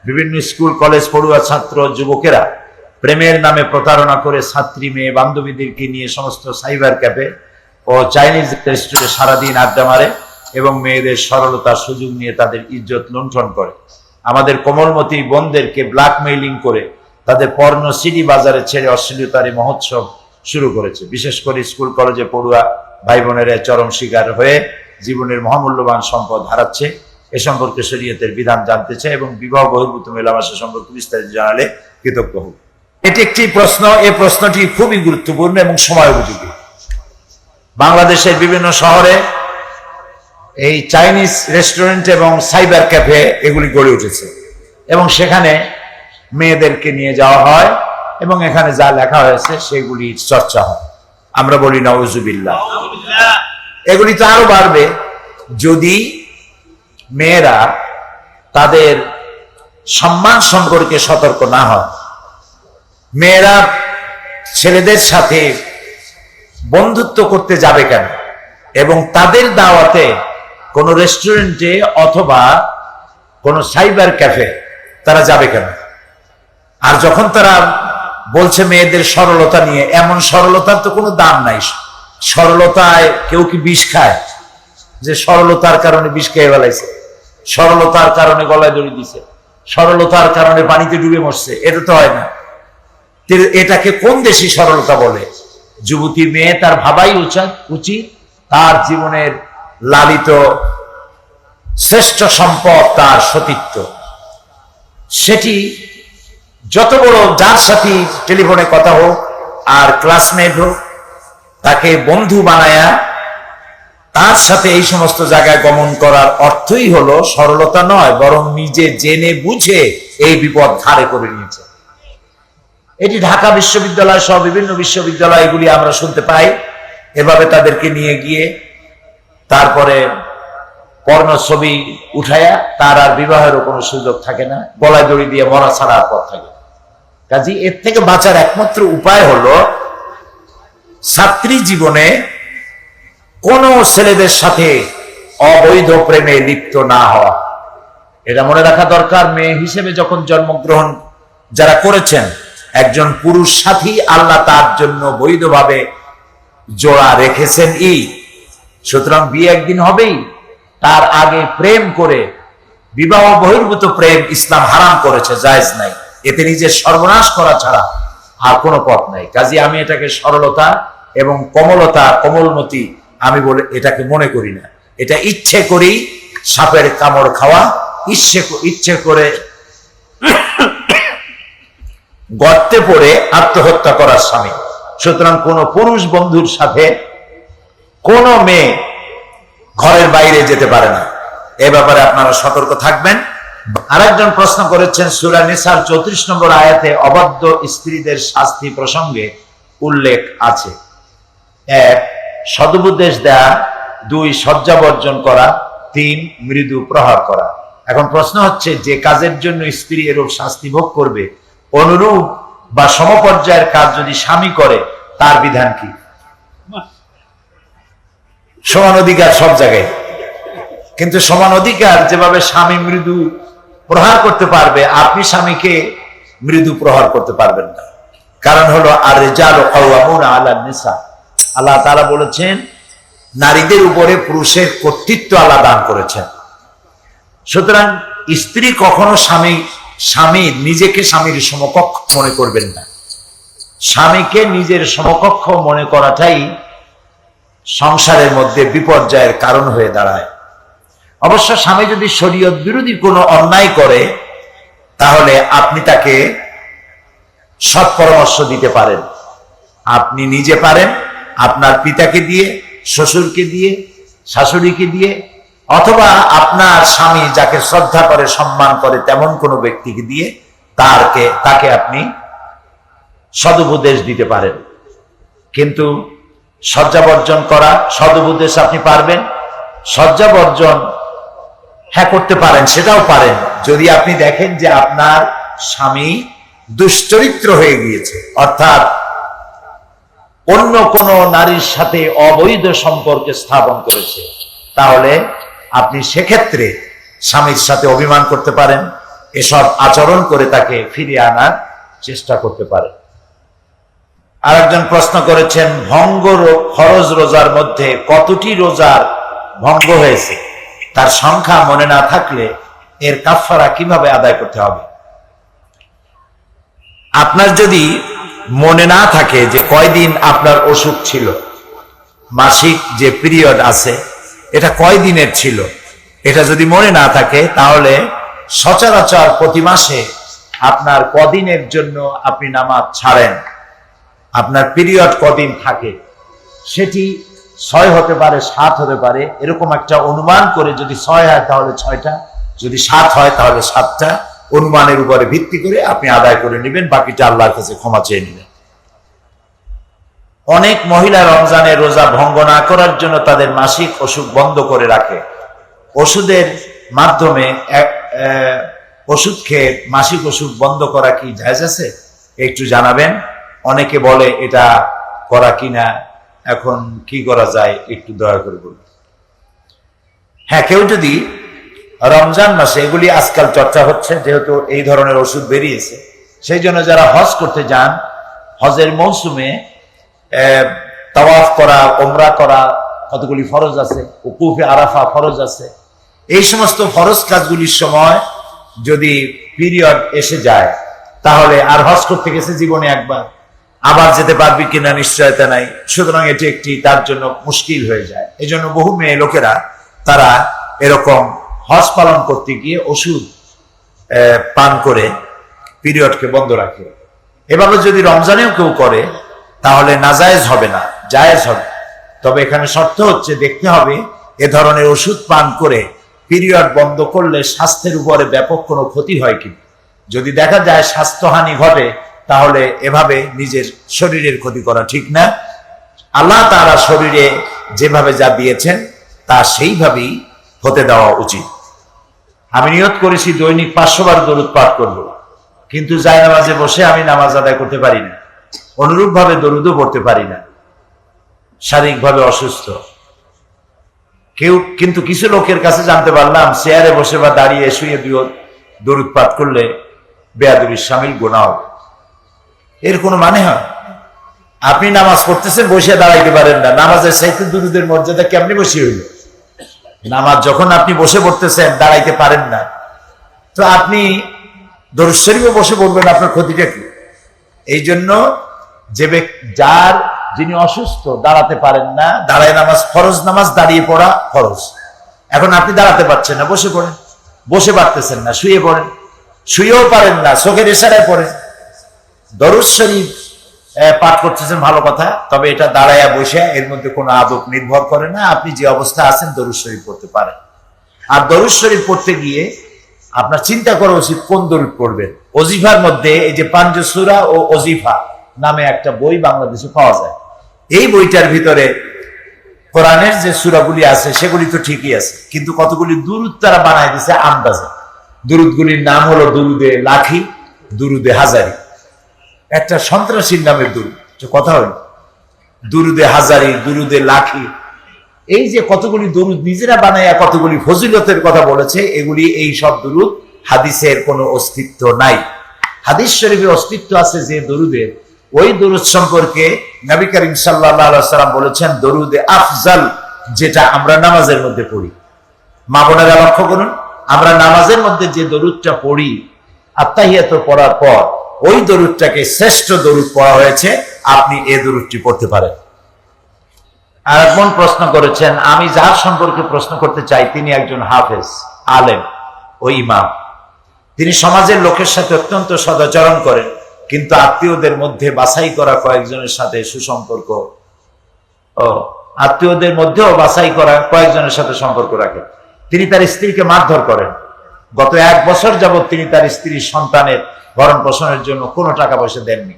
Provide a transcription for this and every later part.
বিভিন্ন school college পড়ুয়া ছাত্র যুবকেরা প্রেমের নামে প্রতারণা করে ছাত্রী মেয়ে বান্ধবীদেরকে নিয়ে সমস্ত সাইবার ক্যাফে ও চাইনিজ রেস্টুরেন্টে সারাদিন আড্ডা মারে এবং মেয়েদের সরলতার সুযোগ নিয়ে তাদের ইজ্জত লুণ্ঠন করে। আমাদের কোমলমতি বোনদেরকে ব্ল্যাকমেইলিং করে তাদের পর্ণ সিডি বাজারে ছেড়ে অশ্লীলতার মহোৎসব শুরু করেছে। বিশেষ করে স্কুল কলেজে পড়ুয়া ভাই বোনেরা চরম শিকার হয়ে জীবনের মহামূল্যবান সম্পদ হারাচ্ছে। এ সম্পর্কে শরীয়তের বিধান জানতে চাই এবং বিবাহ বহির্ভূত মেলামেশা সম্পর্কে বিস্তারিত জানালে কৃতজ্ঞ হব। এটি একটি প্রশ্ন, এই প্রশ্নটি খুবই গুরুত্বপূর্ণ এবং সময় উপযোগী। বাংলাদেশের বিভিন্ন শহরে এই চাইনিজ রেস্টুরেন্ট এবং সাইবার ক্যাফে এগুলি গড়ে উঠেছে এবং সেখানে মেয়েদেরকে নিয়ে যাওয়া হয় এবং এখানে যা লেখা হয়েছে সেগুলি চর্চা হয়। আমরা বলি নাউজুবিল্লাহ। এগুলি তো আরো বাড়বে যদি মেয়েরা তাদের সম্মান সম্পর্কে সতর্ক না হয়। মেয়েরা ছেলেদের সাথে বন্ধুত্ব করতে যাবে কেন এবং তাদের দাওয়াতে কোন রেস্টুরেন্টে অথবা কোন সাইবার ক্যাফে তারা যাবে কেন? আর যখন তারা বলছে মেয়েদের সরলতা নিয়ে, এমন সরলতার তো কোনো দাম নাই। সরলতায় কেউ কি বিষ খায় যে সরলতার কারণে বিষ খেয়ে ফেলাইছে, সরলতার কারণে গলায় দড়ি দিছে, সরলতার কারণে পানিতে ডুবে মরছে? এটা তো হয় না। এটাকে কোন দেশি সরলতা বলে? যুবতী মেয়ে তার ভাবাই উচিত তার জীবনের লালিত শ্রেষ্ঠ সম্পদ তার সতীত্ব। সেটি যত বড় যার সাথে টেলিফোনে কথা হোক আর ক্লাসমেট হোক, তাকে বন্ধু বানায়া তার সাথে এই সমস্ত জায়গায় গমন করার অর্থই হলো সরলতা নয়, বরং নিজে জেনে বুঝে এই বিপদ ঘাড়ে করে নিয়েছে। এটি ঢাকা বিশ্ববিদ্যালয় সহ বিভিন্ন বিশ্ববিদ্যালয় এগুলি আমরা শুনতে পাই। এভাবে তাদেরকে নিয়ে গিয়ে তারপরে পর্ণ ছবি উঠায়া তার আর বিবাহেরও কোনো সুযোগ থাকে না, গলায় দড়ি দিয়ে মরা ছাড়া আর পথ থাকে। কাজে এর থেকে বাঁচার একমাত্র উপায় হলো ছাত্রী জীবনে কোন ছেলেদের সাথে অবৈধ প্রেমে লিপ্ত না হওয়া। এটা মনে রাখা দরকার। মেয়ে হিসেবে যখন জন্মগ্রহণ যারা করেছেন, একজন পুরুষ সাথী আল্লাহ তার জন্য বৈধভাবে জোড়া রেখেছেন। সুতরাং বিয়ে একদিন হবেই, তার আগে প্রেম করে বিবাহ বহির্ভূত প্রেম ইসলাম হারাম করেছে, জায়েজ নাই। এতে নিজের সর্বনাশ করা ছাড়া আর কোনো পথ নাই। কাজে আমি এটাকে সরলতা এবং কমলতা, কোমলমতি আমি বলে এটাকে মনে করি না। এটা ইচ্ছে করি সাপের কামড় খাওয়া, ইচ্ছে করে গর্তে পড়ে আত্মহত্যা করার স্বামী। সুতরাং কোন পুরুষ বন্ধুর সাথে কোন মেয়ে ঘরের বাইরে যেতে পারে না। এ ব্যাপারে আপনারা সতর্ক থাকবেন। আরেকজন প্রশ্ন করেছেন, সূরা নিসার 34 নম্বর আয়াতে অবাধ্য স্ত্রীদের শাস্তি প্রসঙ্গে উল্লেখ আছে। 1. সদুপদেশ দেয়া, 2. শয্যা বর্জন করা, 3. মৃদু প্রহার করা। এখন প্রশ্ন হচ্ছে, যে কাজের জন্য স্ত্রী এরূপ শাস্তি ভোগ করবে, অনুরূপ বা সমপর্যায়ের কাজ যদি স্বামী করে তার বিধান কি? সমান অধিকার সব জায়গায়, কিন্তু সমান অধিকার যেভাবে স্বামী মৃদু প্রহার করতে পারবে, আপনি স্বামীকে মৃদু প্রহার করতে পারবেন না। কারণ হলো আর রিজালু কাওয়ামুনা আলান নিসা। আল্লাহ তাআলা বলেছেন নারীদের উপরে পুরুষের কর্তৃত্ব আল্লাহ দান করেছেন। সুতরাং স্ত্রী কখনো স্বামী নিজেকে স্বামীর সমকক্ষ মনে করবেন না। স্বামীকে নিজের সমকক্ষ মনে করাটাই সংসারের মধ্যে বিপর্যয়ের কারণ হয়ে দাঁড়ায়। অবশ্য স্বামী যদি শরীয়ত বিরোধী কোনো অন্যায় করে, তাহলে আপনি তাকে সৎ পরামর্শ দিতে পারেন। আপনি নিজে পারেন, আপনার পিতাকে দিয়ে, শ্বশুরকে দিয়ে, শাশুড়িকে দিয়ে, অথবা আপনার স্বামী যাকে শ্রদ্ধা করে, সম্মান করে তেমন কোনো ব্যক্তিকে দিয়ে তাকে আপনি সদুপদেশ দিতে পারেন। কিন্তু শয্যা বর্জন করা, সদুপদেশ আপনি পারবেন। শয্যা বর্জন হ্যাঁ করতে পারেন, সেটাও পারেন যদি আপনি দেখেন যে আপনার স্বামী দুশ্চরিত্র হয়ে গিয়েছে, অর্থাৎ অন্য কোন নারীর সাথে অবৈধ সম্পর্ক স্থাপন করেছে। তাহলে আপনি সেক্ষেত্রে স্বামীর সাথে অভিমান করতে পারেন, এসব আচরণ করে তাকে ফিরিয়ে আনার চেষ্টা করতে পারে। আরেকজন প্রশ্ন করেছেন, ফরজ রোজার মধ্যে কতটি রোজার ভঙ্গ হয়েছে তার সংখ্যা মনে না থাকলে এর কাফারা কিভাবে আদায় করতে হবে? আপনার যদি মনে না থাকে যে কয়দিন আপনার অসুখ ছিল, মাসিক যে পিরিয়ড আছে এটা কয় দিনের ছিল, এটা যদি মনে না থাকে তাহলে সচরাচর প্রতি মাসে আপনার কদিনের জন্য আপনি নামাজ ছাড়েন, আপনার পিরিয়ড কদিন থাকে, সেটি 6 হতে পারে 7 হতে পারে, এরকম একটা অনুমান করে যদি 6 হয় তাহলে 6টা, যদি 7 হয় তাহলে 7টা, অনুমানের উপরে ভিত্তি করে আপনি আদায় করে নেবেন, বাকিটা আল্লাহর কাছে ক্ষমা চেয়ে নেবেন। অনেক মহিলা রমজানের রোজা ভঙ্গ না করার জন্য তাদের মাসিক অসুখ বন্ধ করে রাখে। ওষুধের মাধ্যমে ওষুধ খেয়ে মাসিক অসুখ বন্ধ করা কি জায়েজ আছে? একটু জানাবেন। অনেকে বলে এটা করা কিনা, এখন কি করা যায় একটু দয়া করে বলুন। হ্যাঁ, কেউ যদি রমজান মাসে, এগুলি আজকাল চর্চা হচ্ছে যেহেতু এই ধরনের ওষুধ বেরিয়েছে, সেই জন্য যারা হজ করতে যান, হজের মৌসুমে তাওয়াফ করা, ওমরা করা, কতগুলি ফরজ আছে, উকুফে আরাফা ফরজ আছে, এই সমস্ত ফরজ কাজগুলির সময় যদি পিরিয়ড এসে যায় তাহলে আর হজ করতে গেছে জীবনে একবার, আবার যেতে পারবি কিনা নিশ্চয়তা নাই, সুতরাং এটি একটি তার জন্য মুশকিল হয়ে যায়। এই জন্য বহু মেয়ে লোকেরা তারা এরকম হজ পালন করতে গিয়ে ওষুধ পান করে পিরিয়ডকে বন্ধ রাখে। এভাবে যদি রমজানেও কেউ করে তাহলে নাজায়েজ হবে না, জায়েজ হবে। তবে এখানে শর্ত হচ্ছে, দেখতে হবে এ ধরনের ওষুধ পান করে পিরিয়ড বন্ধ করলে স্বাস্থ্যের উপরে ব্যাপক কোনো ক্ষতি হয় কি। যদি দেখা যায় স্বাস্থ্যহানি ঘটে তাহলে এভাবে নিজের শরীরের ক্ষতি করা ঠিক না। আল্লাহ তাআলা শরীরে যেভাবে যা দিয়েছেন তা সেইভাবেই হতে দেওয়া উচিত। আমি নিয়ত করেছি দৈনিক 500 বার দরুদ পাঠ করব, কিন্তু জায়নামাজে বসে আমি নামাজ আদায় করতে পারি না, অনুরূপ ভাবে দরুদও পড়তে পারি না, শারীরিকভাবে অসুস্থ। কিন্তু কিছু লোকের কাছে জানতে পারলাম চেয়ারে বসে বা দাঁড়িয়ে শুয়ে দরুদ পাঠ করলে বেয়াদবির শামিল গুনাহ হবে। এর কোনো মানে হয়? আপনি নামাজ পড়তেছেন, বসে দাঁড়াইতে পারেন না, নামাজের চাইতে দরুদের মর্যাদা কেমনি বসে হইল? নামাজ যখন আপনি বসে পড়তেছেন, দাঁড়াইতে পারেন না, তো আপনি দরুদ শরীফে বসে পড়বেন, আপনার ক্ষতিটা কি? এই জন্য যিনি অসুস্থ, দাঁড়াতে পারেন না, দাঁড়ায় নামাজ ফরজ, নামাজ দাঁড়িয়ে পড়া ফরজ। এখন আপনি দাঁড়াতে পারছেন না, বসে পড়েন। বসে পারতেছেন না, শুয়ে পড়েন। শুয়েও পারেন না, চোখের ইশারায় পড়েন। দরুদ শরীফ পাঠ করতেছেন, ভালো কথা, তবে এটা দাঁড়ায়া বসে এর মধ্যে কোনো আদব নির্ভর করে না। আপনি যে অবস্থা আছেন দরুদ শরীফ পড়তে পারেন। আর দরুদ শরীফ পড়তে গিয়ে আপনার চিন্তা করা উচিত কোন দরুদ পড়বেন। ওজিফার মধ্যে এই যে পাঞ্জসুরা ও ওজিফা নামে একটা বই বাংলাদেশে পাওয়া যায়। এই বইটার ভিতরে কোরআনের যে সূরাগুলি আছে সেগুলি তো ঠিকই আছে, কিন্তু কতগুলি দুরুদ তারা বানায় দিছে আন্দাজে। দুরুদগুলির নাম হলো দুরুদে লাখি, দুরুদে হাজারি। একটা সন্ত্রাসীর নামের দুরুদ, কথা হল দুরুদে হাজারি, দুরুদে লাখি। এই যে কতগুলি দরুদ নিজেরা বানাইয়া কতগুলি ফজিলতের কথা বলেছে, এগুলি এই সব দরুদ হাদিসের কোনো অস্তিত্ব নাই। হাদিস শরীফে অস্তিত্ব আছে যে দরুদের, ওই দরুদ সম্পর্কে নবী করিম সাল্লাল্লাহু আলাইহি ওয়াসাল্লাম বলেছেন দরুদে আফজাল, যেটা আমরা নামাজের মধ্যে পড়ি। মা বোনেরা লক্ষ্য করুন, আমরা নামাজের মধ্যে যে দরুদটা পড়ি আত্তাহিয়াত পড়ার পর, ওই দরুদটাকে শ্রেষ্ঠ দরুদ পড়া হয়েছে। আপনি এই দরুদটি পড়তে পারেন। আর একজন প্রশ্ন করেছেন, আমি যার সম্পর্কে প্রশ্ন করতে চাই তিনি একজন হাফেজ, আলেম ও ইমাম। তিনি সমাজের লোকের সাথে অত্যন্ত সদাচরণ করেন, কিন্তু আত্মীয়দের মধ্যে বাছাই করা কয়েকজনের সাথে সুসম্পর্ক, আত্মীয়দের মধ্যেও বাছাই করা কয়েকজনের সাথে সম্পর্ক রাখেন। তিনি তার স্ত্রীকে মারধর করেন। গত 1 বছর যাবৎ তিনি তার স্ত্রীর সন্তানের ভরণ পোষণের জন্য কোনো টাকা পয়সা দেননি।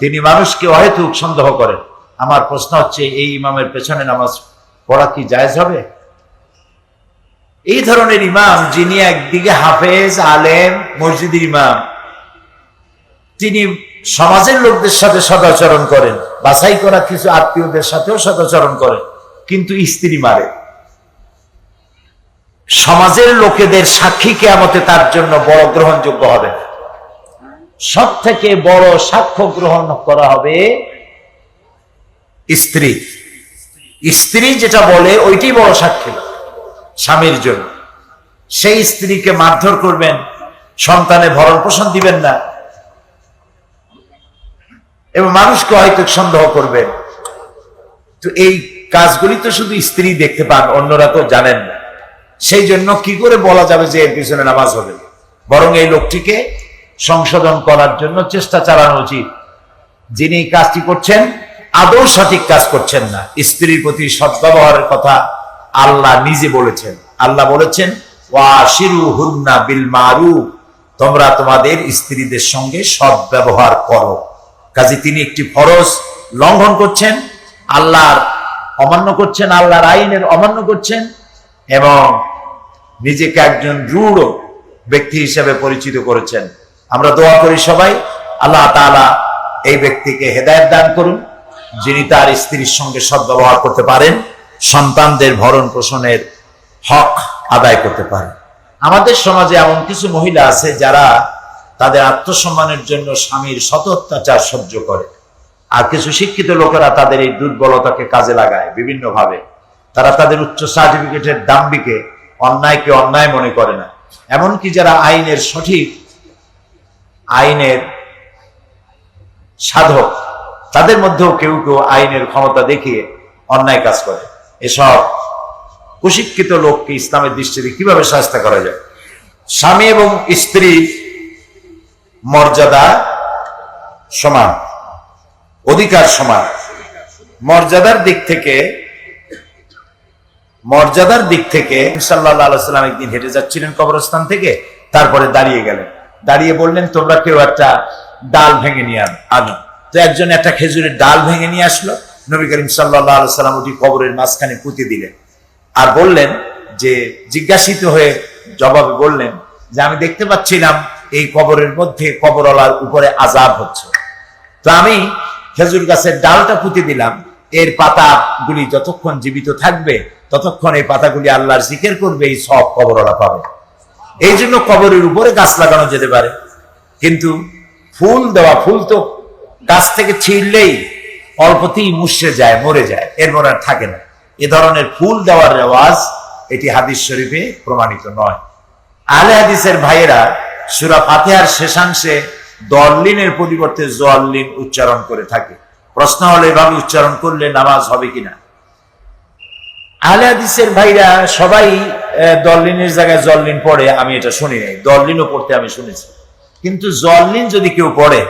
তিনি মানুষকে অহেতুক সন্দেহ করেন। আমার প্রশ্ন হচ্ছে, এই ইমামের পেছনে নামাজ পড়া কি জায়েজ হবে? এই ধরনের ইমাম, যিনি একদিকে হাফেজ, আলেম, মসজিদের ইমাম, তিনি সমাজের লোকদের সাথে সদাচরণ করেন, বাছাই করা কিছু আত্মীয়দের সাথেও সদাচরণ করেন, কিন্তু স্ত্রী মারে। সমাজের লোকেদের সাক্ষী কিয়ামতে তার জন্য বড় গ্রহণযোগ্য হবে। সব থেকে বড় সাক্ষ্য গ্রহণ করা হবে স্ত্রী। স্ত্রী যেটা বলে ওইটাই বড় সাক্ষী স্বামীর জন্য। সেই স্ত্রীকে মারধর করবেন, সন্তানের ভরণ পোষণ দিবেন না, এবং মানুষকে হয়তো সন্দেহ করবেন। তো এই কাজগুলি তো শুধু স্ত্রী দেখতে পান, অন্যরা তো জানেন না। সেই জন্য কি করে বলা যাবে যে এর পিছনে নামাজ হবে? বরং এই লোকটিকে সংশোধন করার জন্য চেষ্টা চালানো উচিত। যিনি এই কাজটি করছেন আদৌ সঠিক কাজ করছেন না। স্ত্রীর প্রতি সদ্ব্যবহারের কথা আল্লাহ নিজে বলেছেন। আল্লাহ বলেছেন, ওয়াশিরুহুন্না বিল মারুফ, তোমরা তোমাদের স্ত্রীদের সঙ্গে সদ্ব্যবহার করো। কাজে তিনি একটি ফরজ লঙ্ঘন করছেন, আল্লাহর অমান্য করছেন, আল্লাহর আইনের অমান্য করছেন, এবং নিজেকে একজন রূঢ় ব্যক্তি হিসেবে পরিচিত করেছেন। আমরা দোয়া করি সবাই, আল্লাহ তাআলা এই ব্যক্তিকে হেদায়েত দান করুন, যিনি তার স্ত্রীর সঙ্গে সদ্ব্যবহার করতে পারেন, সন্তানদের ভরণ পোষণের হক আদায় করতে পারেন। আমাদের সমাজে এমন কিছু মহিলা আছে যারা তাদের আত্মসম্মানের জন্য স্বামীর শত অত্যাচার সহ্য করে, আর কিছু শিক্ষিত লোকেরা তাদের এই দুর্বলতাকে কাজে লাগায় বিভিন্নভাবে। তারা তাদের উচ্চ সার্টিফিকেটের দাম্ভিকে অন্যায়কে অন্যায় মনে করে না। এমনকি যারা আইনের সঠিক আইনের সাধক, তাদের মধ্যেও কেউ কেউ আইনের ক্ষমতা দেখিয়ে অন্যায় কাজ করে। এসব কুশিক্ষিত লোককে ইসলামের দৃষ্টিতে কিভাবে শাস্তি করা যায়? স্বামী এবং স্ত্রী মর্যাদা সমান, অধিকার সমান। মর্যাদার দিক থেকে সাল্লাল্লাহু আলাইহি ওয়াসাল্লাম একদিন হেঁটে যাচ্ছিলেন কবরস্থান থেকে, তারপরে দাঁড়িয়ে গেলেন, দাঁড়িয়ে বললেন, তোমরা কেউ একটা ডাল ভেঙে নিয়ে আনো। তো একজন একটা খেজুরের ডাল ভেঙে নিয়ে আসলো। নবী করিম সাল্লাল্লাহু আলাইহি ওয়াসাল্লাম ওটি কবরের মাঝখানে পুঁতে দিলেন, আর বললেন যে, জিজ্ঞাসিত হয়ে জবাবে বললেন যে, আমি দেখতে পাচ্ছিলাম এই কবরের মধ্যে কবরওয়ালার উপরে আযাব হচ্ছে, তো আমি খেজুর গাছের ডালটা পুঁতে দিলাম। এর পাতাগুলি যতক্ষণ জীবিত থাকবে ততক্ষণ এই পাতাগুলি আল্লাহর জিকির করবে, এই সব কবরওয়ালা পাবে। এই জন্য কবরের উপরে গাছ লাগানো যেতে পারে, কিন্তু ফুল দেওয়া, ফুল তো গাছ থেকে ছিঁড়লেই অল্পতেই মুষড়ে যায়, মরে যায়, এরপর আর থাকে না। এ ধরনের ফুল দেওয়ার রেওয়াজ এটি হাদিস শরীফে প্রমাণিত নয়। আহলে হাদিসের ভাইয়েরা সূরা ফাতিহার শেষাংশে দল্লিনের পরিবর্তে জল্লিন উচ্চারণ করে থাকে। প্রশ্ন হলো, এভাবে উচ্চারণ করলে নামাজ হবে কিনা? আহলে হাদিসের ভাইরা সবাই দল্লিনের জায়গায় জল্লিন পড়ে, আমি এটা শুনি নাই। দল্লিনও পড়তে আমি শুনেছি, কিন্তু জল্লিন যদি কেউ পড়ে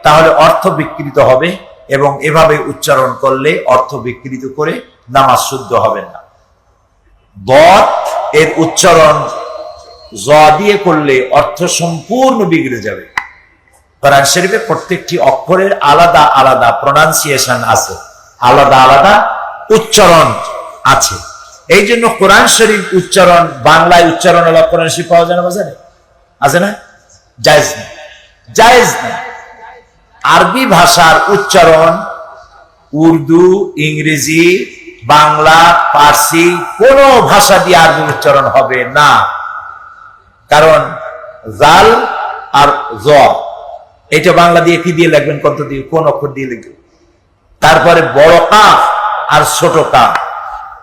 তাহলে অর্থ বিকৃত হবে, এবং এভাবে উচ্চারণ করলে অর্থ বিকৃত করে নামাজ শুদ্ধ হবে না। দত এর উচ্চারণ জ দিয়ে করলে অর্থ সম্পূর্ণ বিগড়ে যাবে। কোরআন শরীফে প্রত্যেকটি অক্ষরের আলাদা আলাদা প্রোনাউন্সিয়েশন আছে, আলাদা আলাদা উচ্চারণ আছে। এই জন্য কোরআন শরীফ উচ্চারণ বাংলায় উচ্চারণ হলো কোরআন শরীফ পাওয়া যায় না, বাজারে আছে না? জায়েজ না, জায়েজ না। আরবি ভাষার উচ্চারণ উর্দু, ইংরেজি, বাংলা, ফার্সি কোন ভাষা দিয়ে আরবি উচ্চারণ হবে না। কারণ জাল আর জ, এটা বাংলা দিয়ে কি দিয়ে লিখবেন? কত দিয়ে, কোন অক্ষর দিয়ে লিখবেন? তারপরে বড় কাফ আর ছোট কাফ,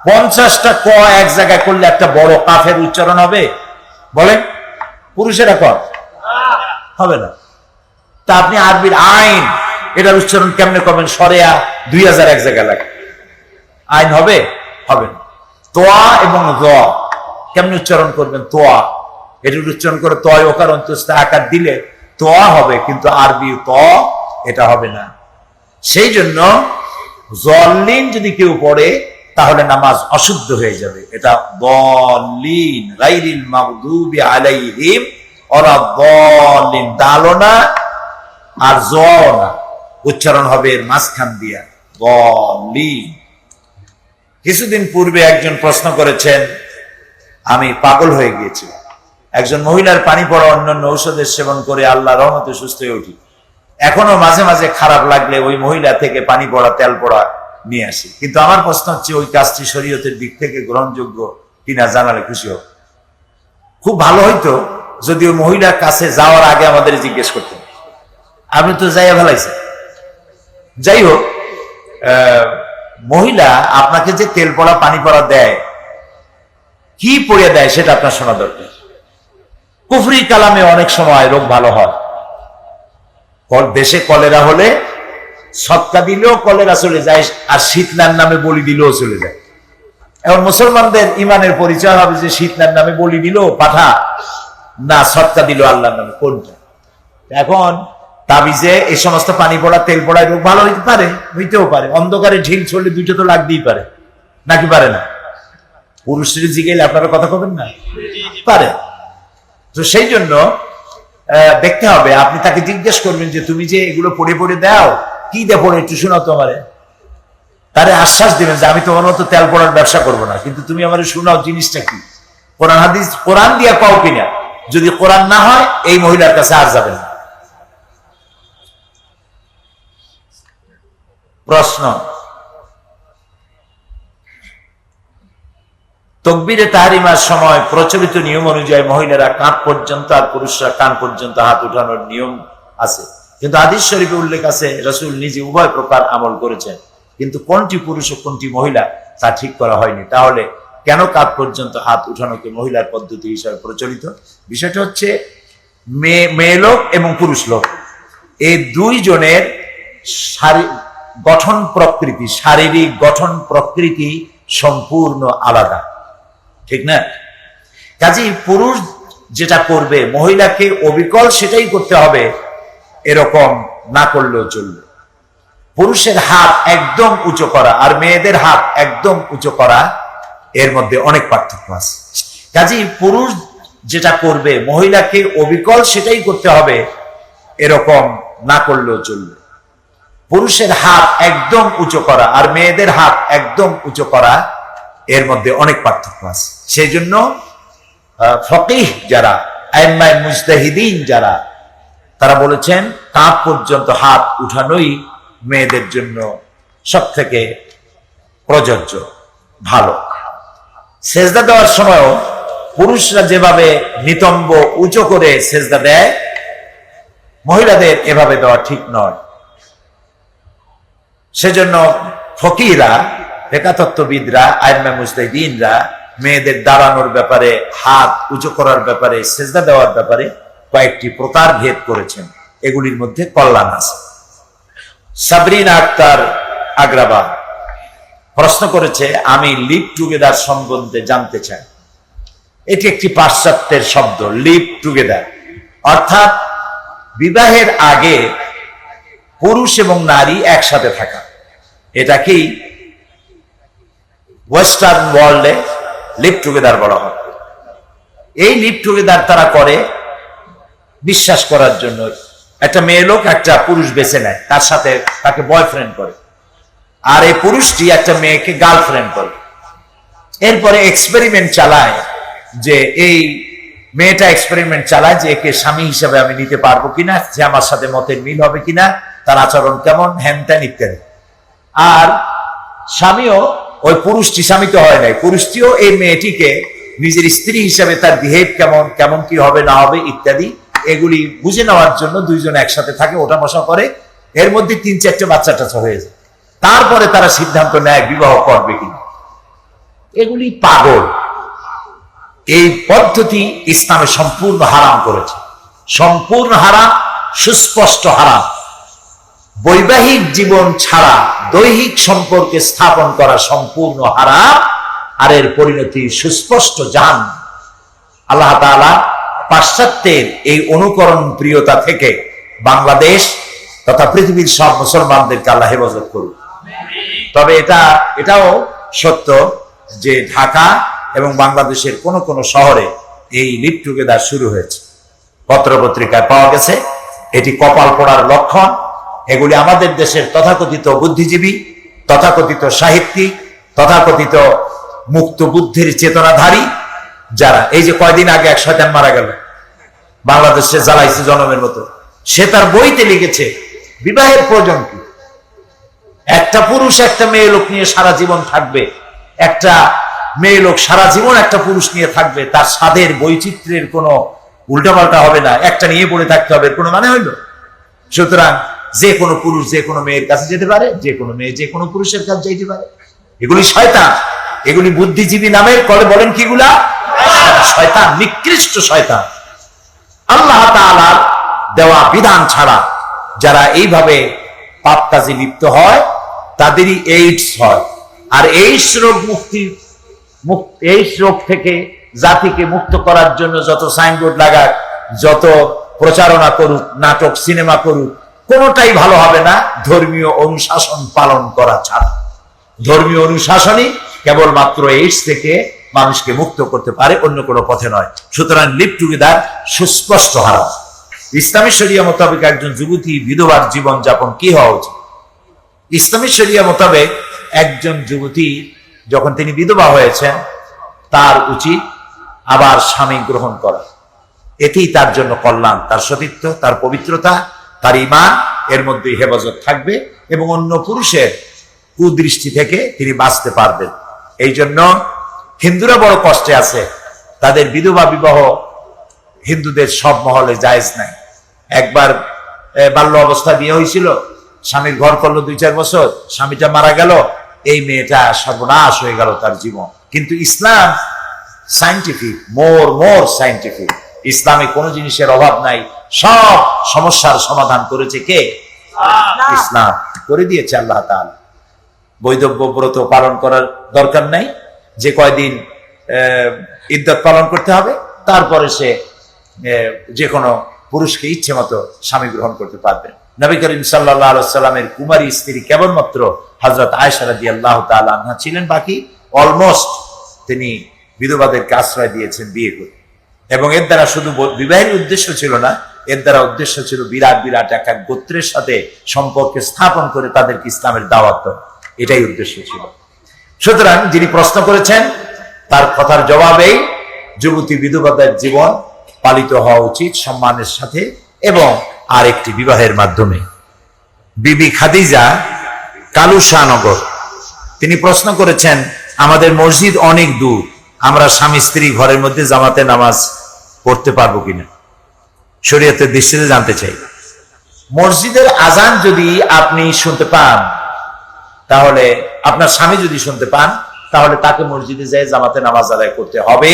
50টা ক এক জায়গায় করলে একটা বড় কাফের উচ্চারণ হবে? বলেন, পুরুষেরা কর হবে না। তা আপনি আরবির আইন, এটার উচ্চারণ কেমনে করবেন? সরেয়া 2000 এক জায়গায় লাগে, আইন হবে? হবে না। তোয়া এবং জ কেমনে উচ্চারণ করবেন? তোয়া, এটার উচ্চারণ করে তয় ওকার অন্তস্থ আকার দিলে তোয়া হবে, কিন্তু আরবি ত এটা হবে না। সেই জন্য জল্লিন যদি কেউ পড়ে তাহলে নামাজ অশুদ্ধ হয়ে যাবে। এটা দল্লিন, গায়রিল মাগদুবি আলাইহিম ওয়ালা দল্লিন, দালও না আর জও না, উচ্চারণ হবে এর মাঝখান দিয়া, দল্লিন। কিছুদিন পূর্বে একজন প্রশ্ন করেছেন, আমি পাগল হয়ে গিয়েছি। একজন মহিলার পানি পড়া অন্যান্য ঔষধের সেবন করে আল্লাহ রহমতে সুস্থ হয়ে উঠি। এখনো মাঝে মাঝে খারাপ লাগলে ওই মহিলা থেকে পানি পড়া, তেল পড়া নিয়ে আসি। কিন্তু আমার প্রশ্ন হচ্ছে, ওই কাজটি শরীয়তের দিক থেকে গ্রহণযোগ্য কিনা জানালে খুশি হোক। খুব ভালো হইতো যদি ওই মহিলার কাছে যাওয়ার আগে আমাদের জিজ্ঞেস করতেন। আপনি তো যাইয়া ফেলাইছেন। যাই হোক, মহিলা আপনাকে যে তেল পড়া পানি পড়া দেয়, কি পড়িয়ে দেয় সেটা আপনার শোনা দরকার। কুফরি কালামে অনেক সময় রোগ ভালো হয়। দেশে কলেরা হলে সৎকা দিলেও কলেরা চলে যায়, আর শীতলার নামে বলি দিলেও চলে যায়। এখন মুসলমানদের ইমানের পরিচয় হবে যে শীতলার নামে বলি দিল পাঠা, না সৎকা দিল আল্লাহর নামে, কোনটা? এখন তাবিজে এই সমস্ত পানি পড়া তেল পড়ায় রোগ ভালো হইতে পারে, হইতেও পারে। অন্ধকারে ঢিল ছড়লে দুইটা তো লাগতেই পারে, নাকি পারে না? পুরুষের জিগেলে আপনারা কথা কবেন না, পারে। তো সেই জন্য দেখতে হবে, আপনি তাকে জিজ্ঞেস করবেন যে তুমি যে এগুলো পড়ে পড়ে দাও, কি দিয়ে পড়ে একটু শোনাও তো আমারে। তারে আশ্বাস দিবেন যে আমি তোমার মতো তেল পড়ার ব্যবসা করবো না, কিন্তু তুমি আমারে শোনাও জিনিসটা কি, কোরআন হাদিস কোরআন দিয়া পাও কিনা। যদি কোরআন না হয় এই মহিলার কাছে আর যাবেন না। প্রশ্ন, তকবীরে তাহরিমার সময় প্রচলিত নিয়ম অনুযায়ী মহিলারা কাঁধ পর্যন্ত আর পুরুষরা কান পর্যন্ত হাত উঠানোর নিয়ম আছে, কিন্তু হাদিস শরীফে উল্লেখ আছে রাসূল নিজে উভয় প্রকার আমল করেছেন, কিন্তু কোনটি পুরুষ ও কোনটি মহিলা তা ঠিক করা হয়নি। তাহলে কেন কাঁধ পর্যন্ত হাত উঠানোকে মহিলার পদ্ধতি হিসাবে প্রচলিত? বিষয়টা হচ্ছে মেয়ে লোক এবং পুরুষ লোক এই দুইজনের গঠন প্রকৃতি, শারীরিক গঠন প্রকৃতি সম্পূর্ণ আলাদা, ঠিক না? কাজেই পুরুষ যেটা করবে মহিলাকে অবিকল সেটাই করতে হবে, এরকম না করলেও চলবে। পুরুষের হাত একদম উঁচু করা আর মেয়েদের হাত একদম উঁচু করা, এর মধ্যে অনেক পার্থক্য আছে। কাজেই পুরুষ যেটা করবে মহিলাকে অবিকল সেটাই করতে হবে, এরকম না করলেও চলবে। পুরুষের হাত একদম উঁচু করা আর মেয়েদের হাত একদম উঁচু করা, এর মধ্যে অনেক পার্থক্য আছে। সেই জন্য ফকিহ যারা, আইম্মায়ে মুজতাহিদিন যারা, তারা বলেছেন কাঁধ পর্যন্ত হাত উঠানোই মেয়েদের জন্য সব থেকে প্রযোজ্য, ভালো। সেজদা দেওয়ার সময়ও পুরুষরা যেভাবে নিতম্ব উঁচু করে সেজদা দেয়, মহিলাদের এভাবে দেওয়া ঠিক নয়। সেজন্য ফকিহরা, ফিকহতত্ত্ববিদরা, আইম্মায়ে মুজতাহিদিনরা মেয়েদের দাঁড়ানোর ব্যাপারে, হাত উঁচু করার ব্যাপারে, সেজদা দেওয়ার ব্যাপারে কয়েকটি প্রকার ভেদ করেছেন। এগুলির মধ্যে কল্যাণ আছে। সাবরিনা আক্তার আগ্রাবাদ প্রশ্ন করেছে, আমি লিভ টুগেদার সম্বন্ধে জানতে চাই। এটি একটি পাশ্চাত্যের শব্দ, লিভ টুগেদার, অর্থাৎ বিবাহের আগে পুরুষ এবং নারী একসাথে থাকা। এটাকেই ওয়েস্টার্ন ওয়ার্ল্ডে লিভ টুগেদার বলা হয়। এই লিভ টুগেদার তারা করে বিশ্বাস করার জন্য। একটা মেয়ে লোক একটা পুরুষ বেছে নেয়, তার সাথে তাকে বয়ফ্রেন্ড করে, আর এই পুরুষটি একটা মেয়েকে গার্লফ্রেন্ড করে। এরপরে এক্সপেরিমেন্ট চালায়, যে এই মেয়েটা এক্সপেরিমেন্ট চালায় যে একে স্বামী হিসাবে আমি নিতে পারবো কিনা, যে আমার সাথে মতের মিল হবে কিনা, তার আচরণ কেমন, হ্যান ত্যান ইত্যাদি। আর স্বামীও, ওই পুরুষটি, স্বামী তো হয় নাই, পুরুষটিও এই মেয়েটিকে নিজের স্ত্রী হিসাবে তার বিহেভ কেমন, কেমন কি হবে না হবে ইত্যাদি, এগুলি বুঝে নেওয়ার জন্য দুইজন একসাথে থাকে, ওটা বসা করে। এর মধ্যে 3-4টে বাচ্চা টাচ্চা হয়ে যায়। তারপরে তারা সিদ্ধান্ত নেয় বিবাহ করবে কিনা। এগুলি পাগল। এই পদ্ধতি ইসলামে সম্পূর্ণ হারাম করেছে, সম্পূর্ণ হারাম, সুস্পষ্ট হারাম। বৈবাহিক জীবন ছাড়া দৈহিক সম্পর্কে স্থাপন করা সম্পূর্ণ হারাম, আর এর পরিণতি সুস্পষ্ট জাহান্নাম। আল্লাহ তাআলা পাশ্চাত্যের এই অনুকরণ প্রিয়তা থেকে বাংলাদেশ তথা পৃথিবীর সব মুসলমানদেরকে আল্লাহ হেফাজত করুন। তবে এটাও সত্য যে ঢাকা এবং বাংলাদেশের কোন কোন শহরে এই লিভ টুগেদার শুরু হয়েছে, পত্রপত্রিকায় পাওয়া গেছে। এটি কপাল পোড়ার লক্ষণ। এগুলি আমাদের দেশের তথাকথিত বুদ্ধিজীবী, তথাকথিত সাহিত্যিক, তথাকথিত মুক্ত বুদ্ধির চেতনাধারী যারা, এই যে কয়দিন আগে এক শয়তান মারা গেল, বাংলাদেশে জ্বালাইছে জনমের মতো, সে তার বইতে লিখেছে বিবাহের প্রয়োজন কি। একটা পুরুষ একটা মেয়ে লোক নিয়ে সারা জীবন থাকবে, একটা মেয়ে লোক সারা জীবন একটা পুরুষ নিয়ে থাকবে, তার স্বাদের বৈচিত্র্যের কোনো উল্টাপাল্টা হবে না, একটা নিয়ে পড়ে থাকতে হবে, কোনো মানে হইল? সুতরাং যে কোনো পুরুষ যে কোনো মেয়ের কাছে যেতে পারে, যে কোনো মেয়ে যে কোনো পুরুষের কাছে যেতে পারে। এগুলি শয়তান, এগুলি বুদ্ধিজীবী নামের কলে বলেন কিগুলা? শয়তান, নিকৃষ্ট শয়তান। আল্লাহ তাআলার দেওয়া বিধান ছাড়া যারা এইভাবে পাপ কাজে লিপ্ত হয় তাদেরই এইডস হয়। আর এইডস রোগ থেকে জাতিকে মুক্ত করার জন্য যত সাইনবোর্ড লাগাক, যত প্রচারণা করুক, নাটক সিনেমা করুক, কোনোটাই ভালো হবে না ধর্মীয় অনুশাসন পালন করা ছাড়া। ধর্মীয় অনুশাসনই কেবলমাত্র এইডস থেকে মানুষকে মুক্ত করতে পারে, অন্য কোনো পথে নয়। সুতরাং লিভ টুগেদার সুস্পষ্ট হারাম। ইসলামী শরিয়া মোতাবেক একজন যুবতী বিধবার জীবন যাপন কি হওয়া উচিত? ইসলামী শরিয়া মোতাবেক একজন যুবতী যখন তিনি বিধবা হয়েছেন, তার উচিত আবার স্বামী গ্রহণ করা। এতেই তার জন্য কল্যাণ, তার সতীত্ব, তার পবিত্রতা, তার ঈমান এর মধ্যে হেফাজত থাকবে এবং অন্য পুরুষের কুদৃষ্টি থেকে তিনি বাঁচতে পারবেন। এই জন্য হিন্দুরা বড় কষ্টে আছে, তাদের বিধবা বিবাহ হিন্দুদের সব মহলে জায়েজ নাই। একবার বাল্য অবস্থা বিয়ে হয়েছিল, স্বামীর ঘর করলো 2-4 বছর, স্বামীটা মারা গেল, এই মেয়েটা সর্বনাশ হয়ে গেল তার জীবন। কিন্তু ইসলাম সায়েন্টিফিক, মোর সায়েন্টিফিক। ইসলামে কোনো জিনিসের অভাব নাই, সব সমস্যার সমাধান করেছে কে? ইসলাম করে দিয়েছে আল্লাহ তাআলা। বৈধব্য ব্রত পালন করার দরকার নাই, যে কয়দিন ইদ্দত পালন করতে হবে, তারপরে সে যে কোনো পুরুষকে ইচ্ছে মতো স্বামী গ্রহণ করতে পারবেন। নবী করিম সাল্লাল্লাহু আলাইহি ওয়াসাল্লামের কুমারী স্ত্রী কেবলমাত্র হযরত আয়েশা রাদিয়াল্লাহু তাআলা আনহা ছিলেন, বাকি অলমোস্ট তিনি বিধবাদেরকে আশ্রয় দিয়েছেন বিয়ে করে। এবং এর দ্বারা শুধু বিবাহের উদ্দেশ্য ছিল না, এর দ্বারা উদ্দেশ্য ছিল বিরাট বিরাট এক এক গোত্রের সাথে সম্পর্ক স্থাপন করে তাদেরকে ইসলামের দাওয়াত দেওয়া, এটাই উদ্দেশ্য ছিল। সুতরাং যিনি প্রশ্ন করেছেন তার কথার জবাবেই যুবতী বিধবাদের জীবন পালিত হওয়া উচিত সম্মানের সাথে এবং আর একটি বিবাহের মাধ্যমে। বিবি খাদিজা, কালুশাহনগর, তিনি প্রশ্ন করেছেন, আমাদের মসজিদ অনেক দূর, আমরা স্বামী স্ত্রী ঘরের মধ্যে জামাতে নামাজ পড়তে পারবো কিনা, শরীয়তের দৃষ্টিতে জানতে চাই। মসজিদের আজান যদি আপনি শুনতে পান, তাহলে আপনার স্বামী যদি শুনতে পান, তাহলে তাকে মসজিদে যেয়ে জামাতে নামাজ আদায় করতে হবে,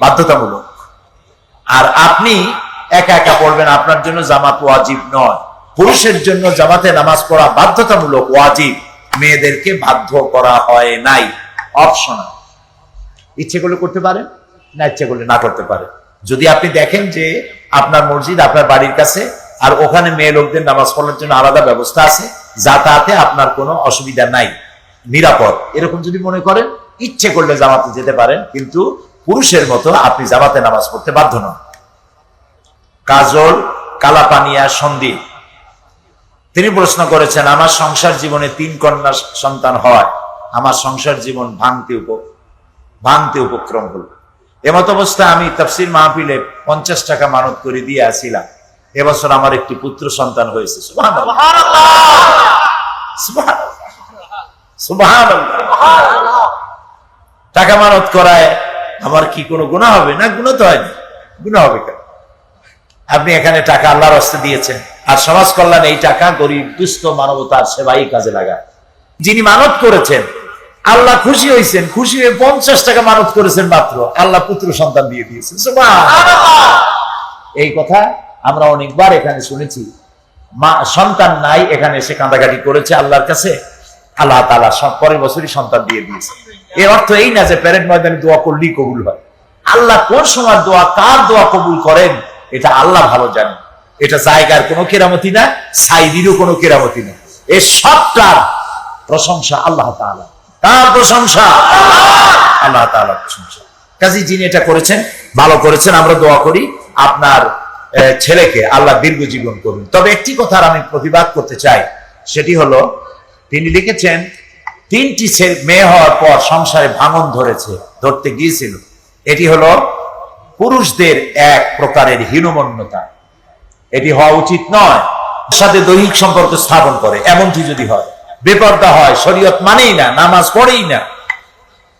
বাধ্যতামূলক। আর আপনি একা একা পড়বেন, আপনার জন্য জামাত ওয়াজিব নয়। পুরুষের জন্য জামাতে নামাজ পড়া বাধ্যতামূলক, ওয়াজিব। মেয়েদেরকে বাধ্য করা হয় নাই, অপশনাল। ইচ্ছে করলে করতে পারেন, না ইচ্ছে করলে না করতে পারেন। যদি আপনি দেখেন যে আপনার মসজিদ আপনার বাড়ির কাছে আর ওখানে মেয়ে লোকদের নামাজ পড়ার জন্য আলাদা ব্যবস্থা আছে, যাতায়াতে আপনার কোনো অসুবিধা নাই, নিরাপদ, এরকম যদি মনে করেন, ইচ্ছে করলে জামাতে যেতে পারেন, কিন্তু পুরুষের মতো আপনি জামাতে নামাজ পড়তে বাধ্য নন। কাজল কালাপানিয়া সন্দীপ, তিনি প্রশ্ন করেছেন, আমার সংসার জীবনে 3 কন্যা সন্তান হয়, আমার সংসার জীবন ভাঙতে উপক্রম হল। এমত অবস্থা আমি তাফসীর মাহফিলে 50 টাকা মানত করে দিয়ে আসিলাম, এবছর আমার একটি পুত্র সন্তান হয়েছে। সুবহানাল্লাহ, সুবহানাল্লাহ। টাকা মানত করায় আমার কি কোনো গুনাহ হবে? না, গুনাহ তো হয়নি, গুনাহ হবে কেন? আপনি এখানে টাকা আল্লাহর রাস্তে দিয়েছেন, আর সমাজ কল্যাণ এই টাকা গরিব দুস্থ মানবতার সেবাই কাজে লাগায়। যিনি মানত করেছেন আল্লাহ খুশি হয়েছেন, খুশি হয়ে 50 টাকা মানত করেছেন মাত্র, আল্লাহ পুত্র সন্তান দিয়ে দিয়েছেন। সুবহানাল্লাহ। এই কথা আমরা অনেকবার এখানে শুনেছি। মা সন্তান নাই, এখানে এসে কাঁদাকাটি করেছে আল্লাহর কাছে, আল্লাহ তাআলা পরের বছরই সন্তান দিয়ে দিয়েছে। এর অর্থ এই না যে প্যারেড ময়দানে দোয়া করলেই কবুল হয়। আল্লাহ কোন সময় দোয়া, কার দোয়া কবুল করেন, এটা আল্লাহ ভালো জানেন। এটা জায়গার কোনো কেরামতি না, সাইদিরও কোনো কেরামতি না, এর সবটার প্রশংসা আল্লাহ তাআলা। তার প্রশংসা, আল্লাহ তাআলার প্রশংসা। কাজী যিনি এটা করেছেন ভালো করেছেন, আমরা দোয়া করি আপনার ছেলেকে আল্লাহ দীর্ঘ জীবন করুন। তবে একটি কথার আমি প্রতিবাদ করতে চাই, সেটি হলো তিনি লিখেছেন 3টি মেয়ে হওয়ার পর সংসারে ভাঙন ধরতে গিয়েছিল। এটি হলো পুরুষদের এক প্রকারের হীনমন্যতা, এটি হওয়া উচিত নয়। সাথে দৈহিক সম্পর্ক স্থাপন করে, এমনটি যদি হয়, বেপরদা হয়, শরীয়ত মানেই না, নামাজ পড়েই না,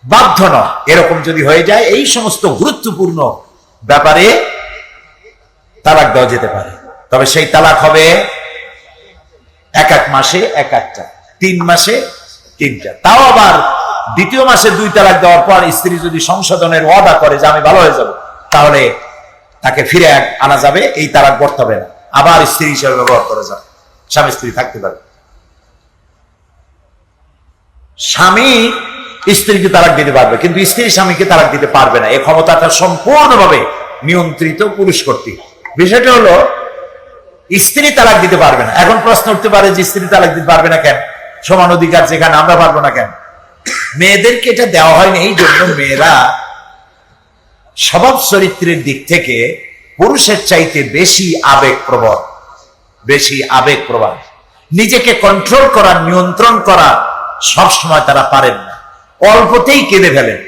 বাধ্য নয়, এরকম যদি হয়ে যায় এই সমস্ত গুরুত্বপূর্ণ ব্যাপারে তালাক দেওয়া যেতে পারে। তবে সেই তালাক হবে এক এক মাসে এক একটা, 3 মাসে 3টা। তাও আবার দ্বিতীয় মাসে 2 তালাক দেওয়ার পর স্ত্রী যদি সংশোধনের ওয়াদা করে যে আমি ভালো হয়ে যাব, তাহলে তাকে ফিরে আনা যাবে, এই তালাক বর্তাবে না, আবার স্ত্রী হিসেবে ব্যবহার করা যাবে, স্বামী স্ত্রী থাকতে পারে। স্বামী স্ত্রীকে তালাক দিতে পারবে, কিন্তু স্ত্রী স্বামীকে তালাক দিতে পারবে না। এই ক্ষমতাটা সম্পূর্ণভাবে নিয়ন্ত্রিত পুরুষ কর্তৃক। বিষয়টা হলো স্ত্রী তালাক দিতে পারবে না। এখন প্রশ্ন উঠতে পারে যে স্ত্রী তালাক দিতে পারবে না কেন, সমান অধিকার যেখানে, আমরা পারবো না কেন? মেয়েদেরকে এটা দেওয়া হয়নি এই জন্য, মেয়েরা স্বভাব চরিত্রের দিক থেকে পুরুষের চাইতে বেশি আবেগপ্রবণ, বেশি আবেগপ্রবণ। নিজেকে কন্ট্রোল করা, নিয়ন্ত্রণ করা সবসময় তারা পারেন না, অল্পতেই কেঁদে ফেলেন।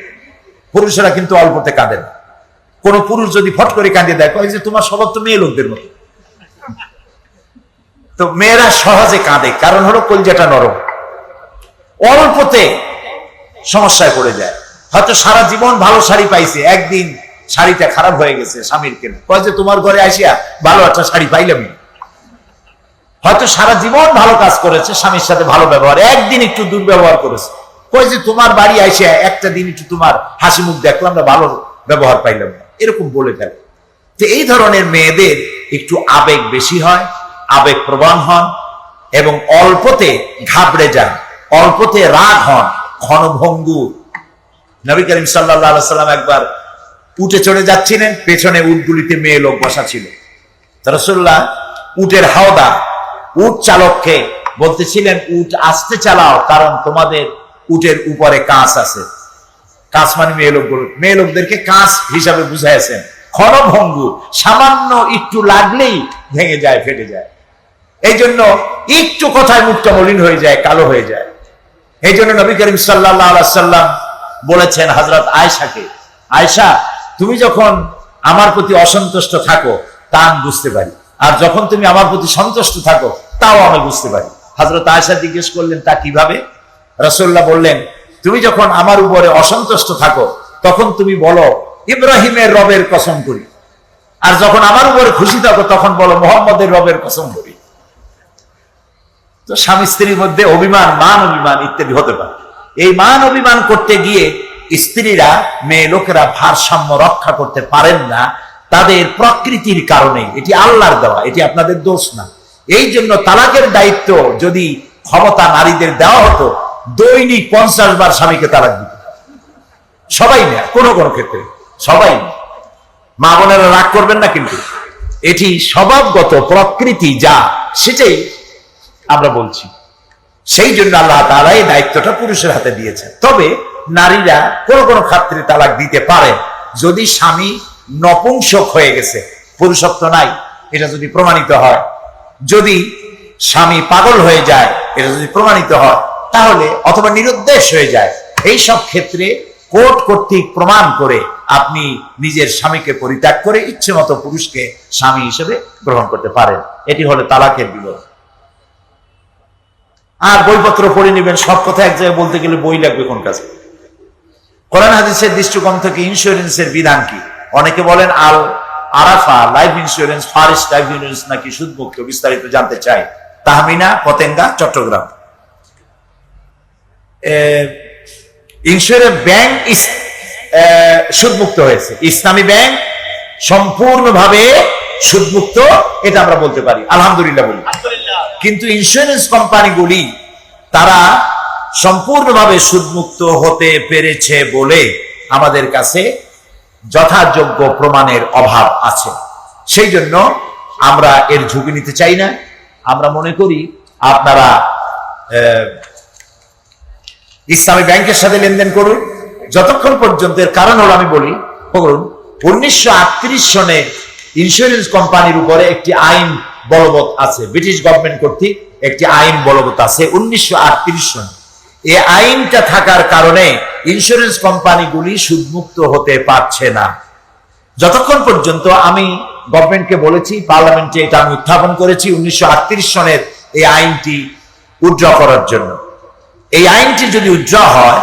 পুরুষেরা কিন্তু অল্পতে কাঁদেন না। কোন পুরুষ যদি ফট করে কাঁদিয়ে দেয়, কয় যে তোমার স্বভাব তো মেয়ে লোকদের মতো। তো মেয়েরা সহজে কাঁদে, কারণ হলো কলজাটা নরম, অল্পতে সমস্যায় পড়ে যায়। হয়তো সারা জীবন ভালো শাড়ি পাইছে, একদিন শাড়িটা খারাপ হয়ে গেছে, স্বামীর কেন কয় যে তোমার ঘরে আসিয়া ভালো একটা শাড়ি পাইলামই। হয়তো সারা জীবন ভালো কাজ করেছে, স্বামীর সাথে ভালো ব্যবহার, একদিন একটু দুর্ব্যবহার করেছে, কয় যে তোমার বাড়ি আসিয়া একটা দিন একটু তোমার হাসি মুখ দেখলাম না, ভালো ব্যবহার পাইলাম না, এরকম বলে ফেলে। তো এই ধরনের মেয়েদের একটু আবেগ বেশি হয়, আবেগ প্রবণ হন, এবং অল্পতে ঘাবড়ে যান, অল্পতে রাগ হন, ক্ষণভঙ্গু। নবী করিম সাল্লাল্লাহু আলাইহি ওয়াসাল্লাম একবার উটে চড়ে যাচ্ছিলেন, পেছনে উটগুলিতে মেয়ে লোক বসা ছিল। রাসূলুল্লাহ উটের হাওদা, উট চালককে বলতেছিলেন, উট আস্তে চালাও, কারণ তোমাদের উটের উপরে কাঁচ আছে। কাঁচ মানে মেয়ে লোকদেরকে কাঁচ হিসাবে বুঝাইছেন। ক্ষণভঙ্গু, সামান্য একটু লাগলেই ভেঙে যায়, ফেটে যায়। এই জন্য একটু কথায় মুখটা মলিন হয়ে যায়, কালো হয়ে যায়। এই জন্য নবী করিম সাল্লাল্লাহু আলাইহি ওয়াসাল্লাম বলেছেন হযরত আয়েশাকে, আয়েশা তুমি যখন আমার প্রতি অসন্তুষ্ট থাকো তা আমি বুঝতে পারি, আর যখন তুমি আমার প্রতি সন্তুষ্ট থাকো তাও আমি বুঝতে পারি। হযরত আয়েশা জিজ্ঞেস করলেন, তা কিভাবে? রাসূলুল্লাহ বললেন, তুমি যখন আমার উপরে অসন্তুষ্ট থাকো তখন তুমি বলো ইব্রাহিমের রবের কসম করি, আর যখন আমার উপরে খুশি থাকো তখন বলো মুহাম্মদের রবের কসম করি। তো স্বামী স্ত্রীর মধ্যে অভিমান, মান অভিমান ইত্যাদি হতে পারে। এই মান অভিমান করতে গিয়ে স্ত্রীরা, মেয়ে লোকেরা ভারসাম্য রক্ষা করতে পারেন না, তাদের প্রকৃতির কারণে। এটি আল্লাহর দেওয়া, এটি আপনাদের দোষ না। এই জন্য তালাকের দায়িত্ব যদি ক্ষমতা নারীদের দেওয়া হতো, দৈনিক 50 বার স্বামীকে তালাক দিত। সবাই না, কোনো কোনো ক্ষেত্রে সবাই না। মা বোনেরা রাগ করবেন না, কিন্তু এটি স্বভাবগত প্রকৃতি, যা সেটাই আমরা বলছি। সেই জন্য আল্লাহ তাআলা এই দায়িত্বটা পুরুষের হাতে দিয়েছেন। তবে নারীরা কোন কোন ক্ষেত্রে তালাক দিতে পারে, যদি স্বামী নপুংসক হয়ে গেছে, পুরুষত্ব নাই, এটা যদি প্রমাণিত হয়, যদি স্বামী পাগল হয়ে যায়, এটা যদি প্রমাণিত হয়, তাহলে, অথবা নিরুদ্দেশ হয়ে যায়, এই সব ক্ষেত্রে কোর্ট কর্তৃক প্রমাণ করে আপনি নিজের স্বামীকে পরিত্যাগ করে ইচ্ছে মতো পুরুষকে স্বামী হিসেবে গ্রহণ করতে পারেন। এটি হলো তালাকের বিবরণ। আর বইপত্র পড়ে নেবেন, সব কথা এক জায়গায় বলতে গেলে বই লাগবে কোন কাছে। কোরআন হাদিসের দৃষ্টিকোণ থেকে ইন্স্যুরেন্সের বিধান কি? অনেকে বলেন Al Arafah life insurance, Fareast life insurance নাকি সুদমুক্ত, বিস্তারিত জানতে চাই। তাহমিনা, পতেঙ্গা, চট্টগ্রাম। ইন্স্যুরেন্স ব্যাংক সুদমুক্ত হয়েছে, ইসলামী ব্যাংক সম্পূর্ণভাবে সুদমুক্ত, এটা আমরা বলতে পারি, আলহামদুলিল্লাহ বলি। কিন্তু ইন্স্যুরেন্স কোম্পানিগুলি তারা সম্পূর্ণভাবে সুদমুক্ত হতে পেরেছে বলে আমাদের কাছে যথাযোগ্য প্রমাণের অভাব আছে। সেই জন্য আমরা এর ঝুঁকি নিতে চাই না। আমরা মনে করি আপনারা ইসলামী ব্যাংকের সাথে লেনদেন করুন যতক্ষণ পর্যন্ত। এর কারণ হলো, আমি বলি, করুন 1938 সনে ইন্স্যুরেন্স কোম্পানির উপরে একটি আইন বলবৎ আছে, ব্রিটিশ গভর্নমেন্ট কর্তৃক একটি আইন বলবৎ আছে 1938 সনে। এই আইনটা থাকার কারণে ইন্স্যুরেন্স কোম্পানিগুলি সুদমুক্ত হতে পারছে না। যতক্ষণ পর্যন্ত, আমি গভর্নমেন্টকে বলেছি, পার্লামেন্টে এটা আমি উত্থাপন করেছি, 1938 সনের এই আইনটি উইথড্র করার জন্য। এই আইনটি যদি উইথড্র হয়,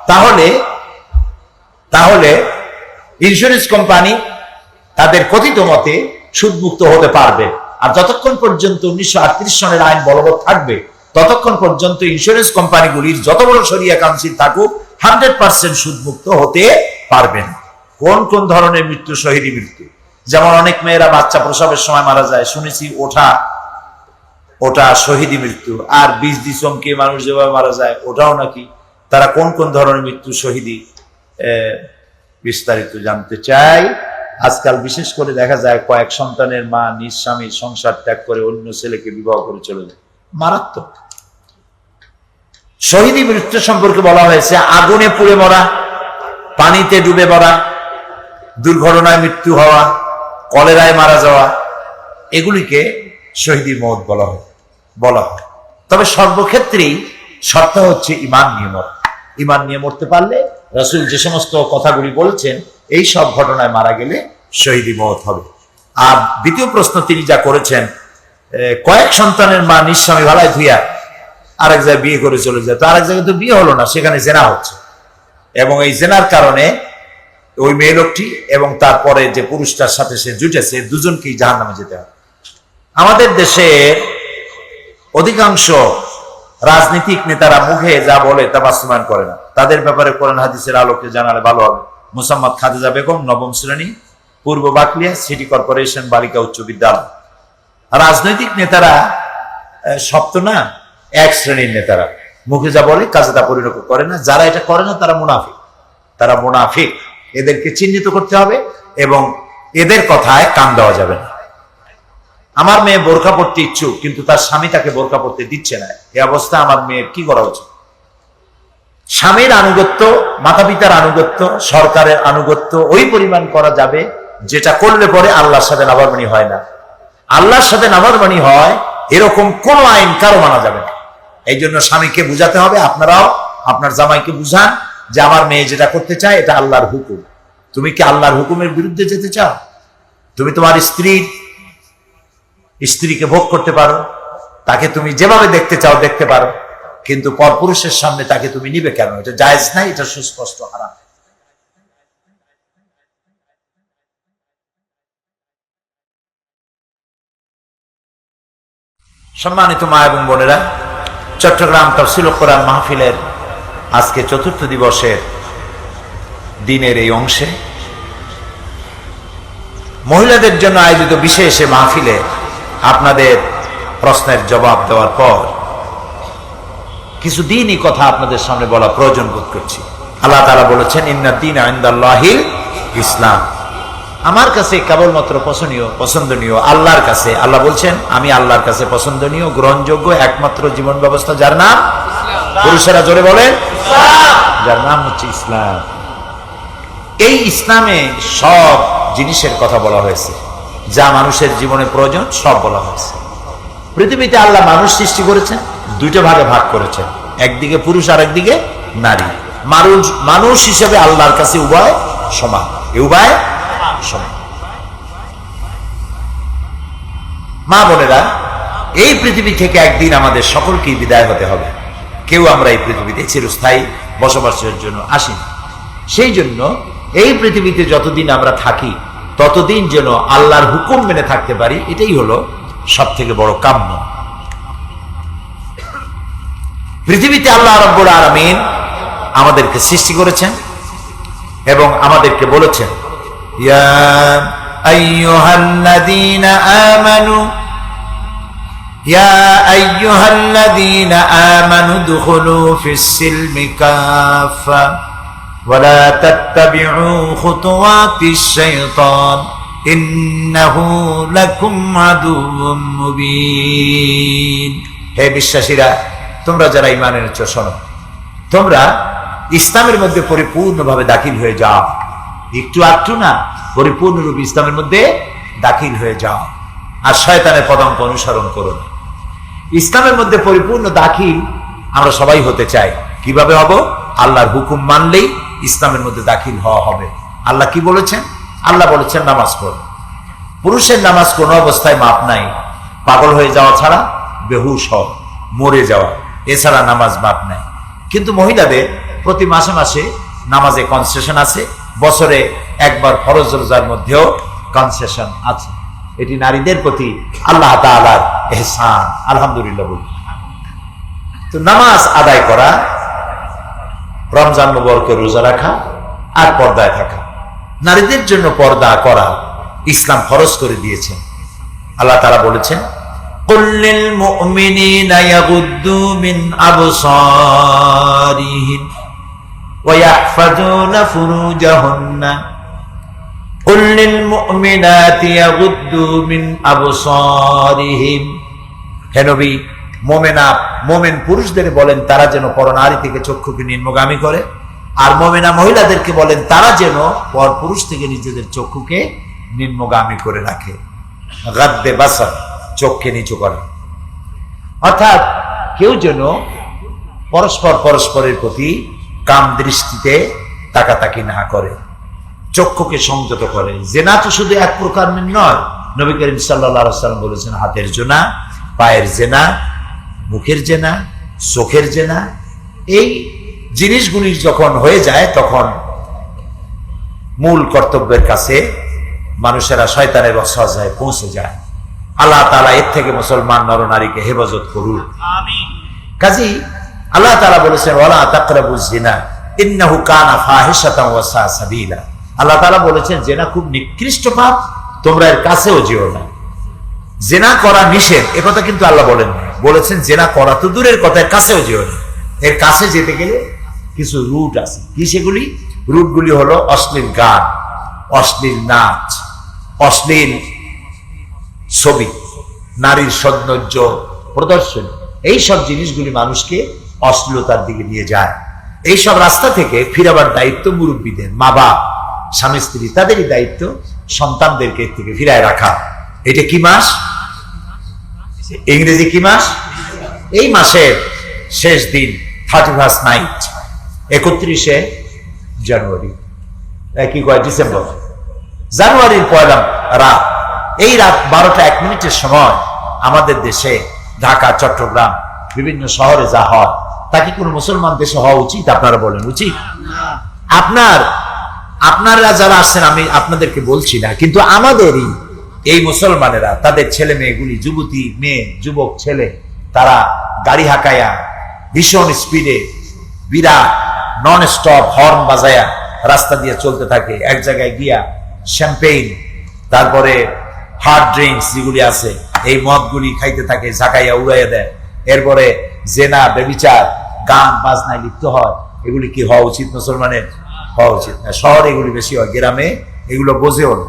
তাহলে তাহলে ইন্স্যুরেন্স কোম্পানি তাদের কথিত মতে সুদমুক্ত হতে পারবে। আর যতক্ষণ পর্যন্ত 1938 সনের আইন বলবৎ থাকবে ততক্ষণ পর্যন্ত ইন্স্যুরেন্স কোম্পানিগুলির যত বড় শরিয়া কাউন্সিল থাকুক 100% সুদমুক্ত হতে পারবেন। কোন কোন ধরনের মৃত্যু? শহীদি মৃত্যু। যেমন অনেক মেয়েরা বাচ্চা প্রসবের সময় মারা যায়, শুনেছি ওটা শহীদি মৃত্যু। আর বীজ দিয়ে চমকে মানুষ যেভাবে মারা যায় ওটাও নাকি। তারা কোন কোন ধরনের মৃত্যু শহীদি বিস্তারিত জানতে চাই। আজকাল বিশেষ করে দেখা যায় কয়েক সন্তানের মা নিজ স্বামীর সংসার ত্যাগ করে অন্য ছেলেকে বিবাহ করে চলে যায়। মারাত্মক। শহীদি মৃত্যু সম্পর্কে বলা হয়েছে আগুনে পুড়ে মরা, পানিতে ডুবে মরা, দুর্ঘটনায় মৃত্যু হওয়া, কলেরায় মারা যাওয়া, এগুলিকে শহীদি মওত বলা হয়। তবে সর্বক্ষেত্রেই শর্ত হচ্ছে ঈমান নিয়ে মরা। ঈমান নিয়ে মরতে পারলে রাসূল যে সমস্ত কথাগুলি বলছেন এই সব ঘটনায় মারা গেলে শহীদি মওত হবে। আর দ্বিতীয় প্রশ্ন তিনি যা করেছেন, কয়েক সন্তানের মা নিঃস্বামী ভালায় ধুইয়া আরেক জায়গায় বিয়ে করে চলে যায়, তো আরেক জায়গায় তো বিয়ে হলো না, সেখানে জেনা হচ্ছে, এবং এই জেনার কারণে ওই মেয়ে লোকটি এবং তারপরে যে পুরুষটার সাথে সে জুটেছে দুজনকেই জাহান্নামে যেতে হবে। আমাদের দেশে অধিকাংশ রাজনীতিক নেতারা মুখে যা বলে তা বাস্তবায়ন করে না। তাদের ব্যাপারে কোরআন হাদিসের আলোকে জানালে ভালো হবে। মোসাম্মদ খাদিজা বেগম, 9ম শ্রেণী, পূর্ব বাকলিয়া সিটি কর্পোরেশন বালিকা উচ্চ বিদ্যালয়। রাজনৈতিক নেতারা সপ্ত না, 1 শ্রেণীর নেতারা মুখে যা বলে কাজে তা পরিণত করে না। যারা এটা করে না তারা মুনাফিক। এদেরকে চিহ্নিত করতে হবে এবং এদের কথায় কান দেওয়া যাবে না। আমার মেয়ে বোরকা পড়তে ইচ্ছুক, কিন্তু তার স্বামী তাকে বোরকা পড়তে দিচ্ছে না। এই অবস্থা আমার মেয়ের কি করা উচিত? স্বামীর আনুগত্য, মাতা পিতার আনুগত্য, সরকারের আনুগত্য ওই পরিমাণ করা যাবে যেটা করলে পরে আল্লাহর সাথে নাফরমানি হয় না। আল্লাহর সাথে নাফরমানি হয় এরকম কোন আইন কারো মানা যাবে না। এই জন্য স্বামীকে বুঝাতে হবে, আপনারাও আপনার জামাইকে বুঝান যে আমার মেয়ে যেটা করতে চায় এটা আল্লাহর হুকুম। তুমি কি আল্লাহর হুকুমের বিরুদ্ধে যেতে চাও? তুমি তোমার স্ত্রীকে ভোগ করতে পারো, তাকে তুমি যেভাবে দেখতে চাও দেখতে পারো, কিন্তু পরপুরুষের সামনে তাকে তুমি নিবে কেন? এটা জায়েজ নাই, এটা সুস্পষ্ট হারাম। সম্মানিত মা এবং বোনেরা, চট্টগ্রাম তাফসীরুল কোরআন মাহফিলের আজকে 4র্থ দিবসের দিনের এই অংশে মহিলাদের জন্য আয়োজিত বিশেষ মাহফিলে আপনাদের প্রশ্নের জবাব দেওয়ার পর কিছু দ্বীনি কথা আপনাদের সামনে বলা প্রয়োজন বোধ করছি। আল্লাহ তাআলা বলেছেন, ইন্নাদ দীনা ইনদাল্লাহিল ইসলাম। আমার কাছে কেবলমাত্র পছন্দনীয় আল্লাহর কাছে, আল্লাহ বলছেন আমি আল্লাহর কাছে পছন্দনীয়, গ্রহণযোগ্য একমাত্র জীবন ব্যবস্থা যার নাম, পুরুষেরা জোরে বলেন, যার নাম হচ্ছে ইসলাম। এই ইসলামে সব জিনিসের কথা বলা হয়েছে যা মানুষের জীবনে প্রয়োজন, সব বলা হয়েছে। পৃথিবীতে আল্লাহ মানুষ সৃষ্টি করেছেন, 2টা ভাগে ভাগ করেছেন, একদিকে পুরুষ আর একদিকে নারী। মানুষ হিসেবে আল্লাহর কাছে উভয় সমান, উভয় সমান। মা বোনেরা, এই পৃথিবী থেকে একদিন আমাদের সকলকেই বিদায় হতে হবে। কেউ আমরা এই পৃথিবীতে চিরস্থায়ী বসবাসের জন্য আসিনি। সেই জন্য এই পৃথিবীতে যতদিন আমরা থাকি ততদিন যেন আল্লাহর হুকুম মেনে থাকতে পারি, এটাই হলো সব থেকে বড় কাম্য। পৃথিবীতে আল্লাহ রাব্বুল আলামিন আমাদেরকে সৃষ্টি করেছেন এবং আমাদেরকে বলেছেন, ইয়া আইয়ুহাল্লাযীনা আমানু দুখুলু ফিস-সিলমি কাফা ওয়া লা তাত্তাবিউ খুতুওয়াতিশ শাইতান ইন্নাহু লাকুম আদুউম মুবিন। হে বিশ্বাসীরা, তোমরা যারা ঈমান এনেছো শোনো, তোমরা ইসলামের মধ্যে পরিপূর্ণভাবে দাখিল হয়ে যাও। একটু আধটু না, পরিপূর্ণরূপে ইসলামের মধ্যে দাখিল হয়ে যাও, আর শয়তানের পদাঙ্ক অনুসরণ করো না। ইসলামের মধ্যে পরিপূর্ণ দাখিল আমরা সবাই হতে চাই। কিভাবে হব? আল্লাহর হুকুম মানলেই ইসলামের মধ্যে দাখিল হওয়া হবে। আল্লাহ কি বলেছেন? আল্লাহ বলেছেন নামাজ পড়। পুরুষের নামাজ কোনো অবস্থায় মাপ নাই, পাগল হয়ে যাওয়া ছাড়া, বেহুশ হওয়া, মরে যাওয়া, এছাড়া নামাজ মাপ নাই। কিন্তু মহিলাদের প্রতি মাসে মাসে নামাজে কনসেশন আছে, বছরে একবার ফরজ রোজার মধ্যেও কনসেশন আছে। এটি নারীদের প্রতি আল্লাহ তাআলার ইহসান, আলহামদুলিল্লাহ বলি। তো নামাজ আদায় করা, রমজান মুবারকে রোজা রাখা আর পর্দায় থাকা, নারীদের জন্য পর্দা করা ইসলাম ফরজ করে দিয়েছেন। আল্লাহ তাআলা বলেছেন, কুল লিল মুমিনিনা ইয়াগুদ্দু মিন আবসারিহিম ওয়া ইয়াহফাজুনা ফুরুজাহুন্না কুল লিল মুমিনাতি ইয়াগুদ্দু মিন আবসারিহিম। হে নবী, মোমেন পুরুষদের বলেন তারা যেন পরনারী থেকে চক্ষুকে নিম্নগামী করে, আর মোমেনা মহিলাদেরকে বলেন তারা যেন পর পুরুষ থেকে নিজেদের চক্ষুকে নিম্নগামী করে রাখে। গাদ্দে বাসার, চোখকে নিচু করা, অর্থাৎ কেউ যেন পরস্পরের প্রতি কাম দৃষ্টিতে তাকাতাকি না করে, চক্ষুকে সংযত করে। জেনা তো শুধু এক প্রকার নয়, নবী করিম সাল্লাল্লাহু আলাইহি ওয়াসাল্লাম বলেছেন হাতের জেনা, পায়ের জেনা, মুখের জেনা, চোখের জেনা। এই জিনিসগুলি যখন হয়ে যায় তখন মূল কর্তব্যের কাছে মানুষেরা শয়তানের ওয়াসওয়াসায় পৌঁছে যায়। আল্লাহ তাআলা এর থেকে মুসলমান নরনারীকে হেফাজত করুন, আমিন। কাজেই আল্লাহ তাআলা বলেছেন, ওয়ালা তাকরাবুজ জিনা ইন্নাহু কানা ফাহিশাতান ওয়া সা সাবিলা। আল্লাহ তাআলা বলেছেন জেনা খুব নিকৃষ্ট পাপ, তোমরা এর কাছেও যেও না। জেনা করা নিষেধ, এ কথা কিন্তু আল্লাহ বলেন না, বলেছেন জেনা করা তো দূরের কথা, এর কাছেও যেও না। এর কাছে যেতে গেলে কিছু রুট আছে। কি সেগুলি? রুটগুলি হলো অশ্লীল গান, অশ্লীল নাচ, অশ্লীল ছবি, নারীর সৌন্দর্য প্রদর্শন, এই সব জিনিসগুলি মানুষকে অশ্লীলতার দিকে নিয়ে যায়। এই সব রাস্তা থেকে ফিরাবার দায়িত্ব মুরব্বীদের, মা বাপ, স্বামী স্ত্রী, তাদেরই দায়িত্ব সন্তানদেরকে এর থেকে ফিরায় রাখা। এটা কি মাস? ইংরেজি কি মাস? এই মাসের শেষ দিন 31st নাইট, 31শে জানুয়ারি, কি কয় ডিসেম্বর, জানুয়ারির পয়লা রাত, এই রাত 12টা 1 মিনিটের সময় আমাদের দেশে ঢাকা, চট্টগ্রাম, বিভিন্ন শহরে যা হয় তা কি কোনো মুসলমান দেশে হওয়া উচিত? আপনারা বলেন উচিত? আপনারা যারা আসছেন আমি আপনাদেরকে বলছি না, কিন্তু আমাদেরই এই মুসলমানেরা তাদের ছেলে মেয়েগুলি, যুবতী মেয়ে, যুবক ছেলে, তারা গাড়ি হাঁকায়া ভীষণ স্পিডে বিরাট নন স্টপ হর্ন বাজায়া রাস্তা দিয়ে চলতে থাকে। এক জায়গায় গিয়া শ্যাম্পেইন, তারপরে হার্ড ড্রিঙ্কস যেগুলি আছে, এই মদগুলি খাইতে থাকে, ঝাঁকাইয়া উড়াইয়া দেয়। এরপরে জেনা, ব্যভিচার, গান বাজনায় লিপ্ত হয়। এগুলি কি হওয়া উচিত মুসলমানের? হওয়া উচিত না। শহরে এগুলি বেশি হয়, গ্রামে এগুলো বোঝেও না।